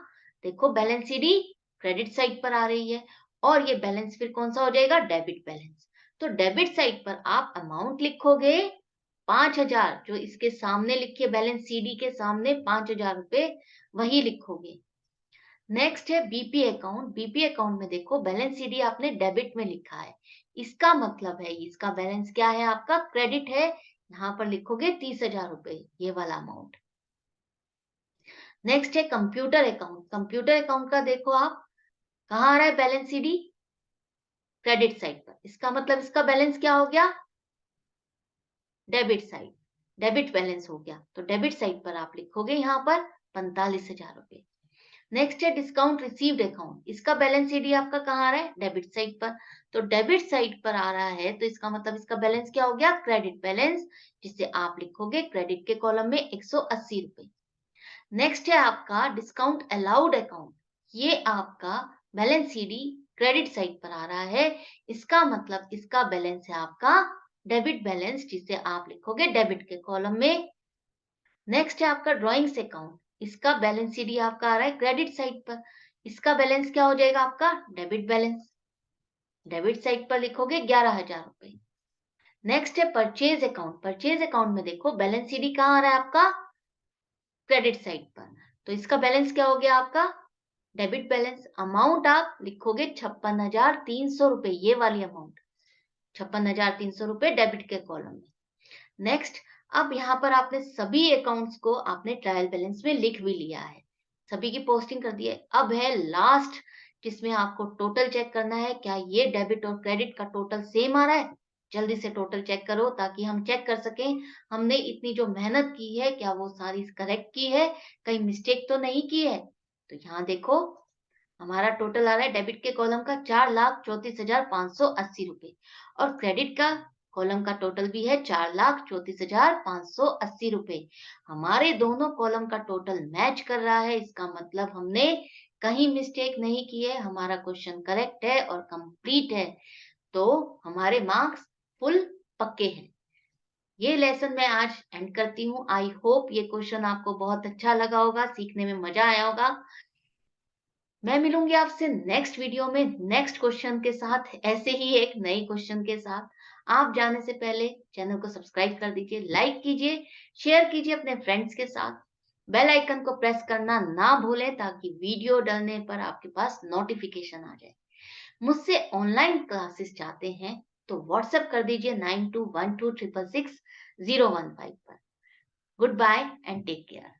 देखो बैलेंस सीडी क्रेडिट साइड पर आ रही है, और ये बैलेंस फिर कौन सा हो जाएगा? Debit balance. तो डेबिट साइड पर आप अमाउंट लिखोगे 5,000, जो इसके सामने लिखिए बैलेंस सीडी के सामने 5,000 रुपए, वही लिखोगे। नेक्स्ट है बीपी अकाउंट, बीपी अकाउंट में देखो बैलेंस सीडी आपने डेबिट में लिखा है, इसका मतलब है इसका बैलेंस क्या है? आपका क्रेडिट है। यहाँ पर लिखोगे 30,000 रुपए, ये वाला अमाउंट। नेक्स्ट है कंप्यूटर अकाउंट, कंप्यूटर अकाउंट का देखो आप कहाँ आ रहा है बैलेंस सीडी? क्रेडिट साइड पर। इसका मतलब इसका बैलेंस क्या हो गया? डेबिट साइड, डेबिट बैलेंस हो गया। तो डेबिट साइड पर आप लिखोगे यहाँ पर 45,000 रुपए। नेक्स्ट है डिस्काउंट रिसीव्ड अकाउंट, इसका बैलेंस सीडी आपका कहाँ आ रहा है? डेबिट साइड पर। तो डेबिट साइड पर आ रहा है, तो इसका मतलब इसका बैलेंस क्या हो गया? क्रेडिट बैलेंस, जिसे आप लिखोगे क्रेडिट के कॉलम में 180 रुपए। नेक्स्ट है आपका डिस्काउंट अलाउड अकाउंट, ये आपका बैलेंस सीडी क्रेडिट साइड पर आ रहा है, इसका मतलब इसका बैलेंस है आपका डेबिट बैलेंस, जिसे आप लिखोगे डेबिट के कॉलम में। नेक्स्ट है आपका ड्राइंग्स अकाउंट, इसका बैलेंस सीडी आपका आ रहा है क्रेडिट साइड पर, इसका बैलेंस क्या हो जाएगा आपका? Debit balance. डेबिट साइड पर लिखोगे 11,000 रुपए। नेक्स्ट है परचेज अकाउंट, परचेज अकाउंट में देखो बैलेंस सीडी कहाँ आ रहा है आपका? क्रेडिट साइड पर। तो इसका बैलेंस क्या हो गया आपका? Debit balance. अमाउंट आप लिखोगे 56,300 रुपए, ये वाली अमाउंट 56,300 रुपए डेबिट के कॉलम में। नेक्स्ट, अब यहाँ पर आपने सभी अकाउंट्स को आपने ट्रायल बैलेंस में लिख भी लिया है, सभी की पोस्टिंग कर दी है। अब है लास्ट, जिसमें आपको टोटल चेक करना है, क्या ये डेबिट और क्रेडिट का टोटल सेम आ रहा है? जल्दी से टोटल चेक करो ताकि हम चेक कर सकें हमने इतनी जो मेहनत की है क्या वो सारी करेक्ट की है, कहीं मिस्टेक तो नहीं की है। तो यहाँ देखो हमारा टोटल आ रहा है डेबिट के कॉलम का 4,34,580 रुपए, और क्रेडिट का कॉलम का टोटल भी है 4,34,580 रुपए। हमारे दोनों कॉलम का टोटल मैच कर रहा है, इसका मतलब हमने कहीं मिस्टेक नहीं की है, हमारा क्वेश्चन करेक्ट है और कंप्लीट है। तो हमारे मार्क्स फुल पक्के हैं। ये लेसन मैं आज एंड करती हूँ। आई होप ये क्वेश्चन आपको बहुत अच्छा लगा होगा, सीखने में मजा आया होगा। मैं मिलूंगी आपसे नेक्स्ट वीडियो में नेक्स्ट क्वेश्चन के साथ, ऐसे ही एक नए क्वेश्चन के साथ। आप जाने से पहले चैनल को सब्सक्राइब कर दीजिए, लाइक कीजिए, शेयर कीजिए अपने फ्रेंड्स के साथ। बेल आइकन को प्रेस करना ना भूलें ताकि वीडियो डालने पर आपके पास नोटिफिकेशन आ जाए। मुझसे ऑनलाइन क्लासेस चाहते हैं तो व्हाट्सएप कर दीजिए 9212666015 पर। Goodbye and take care.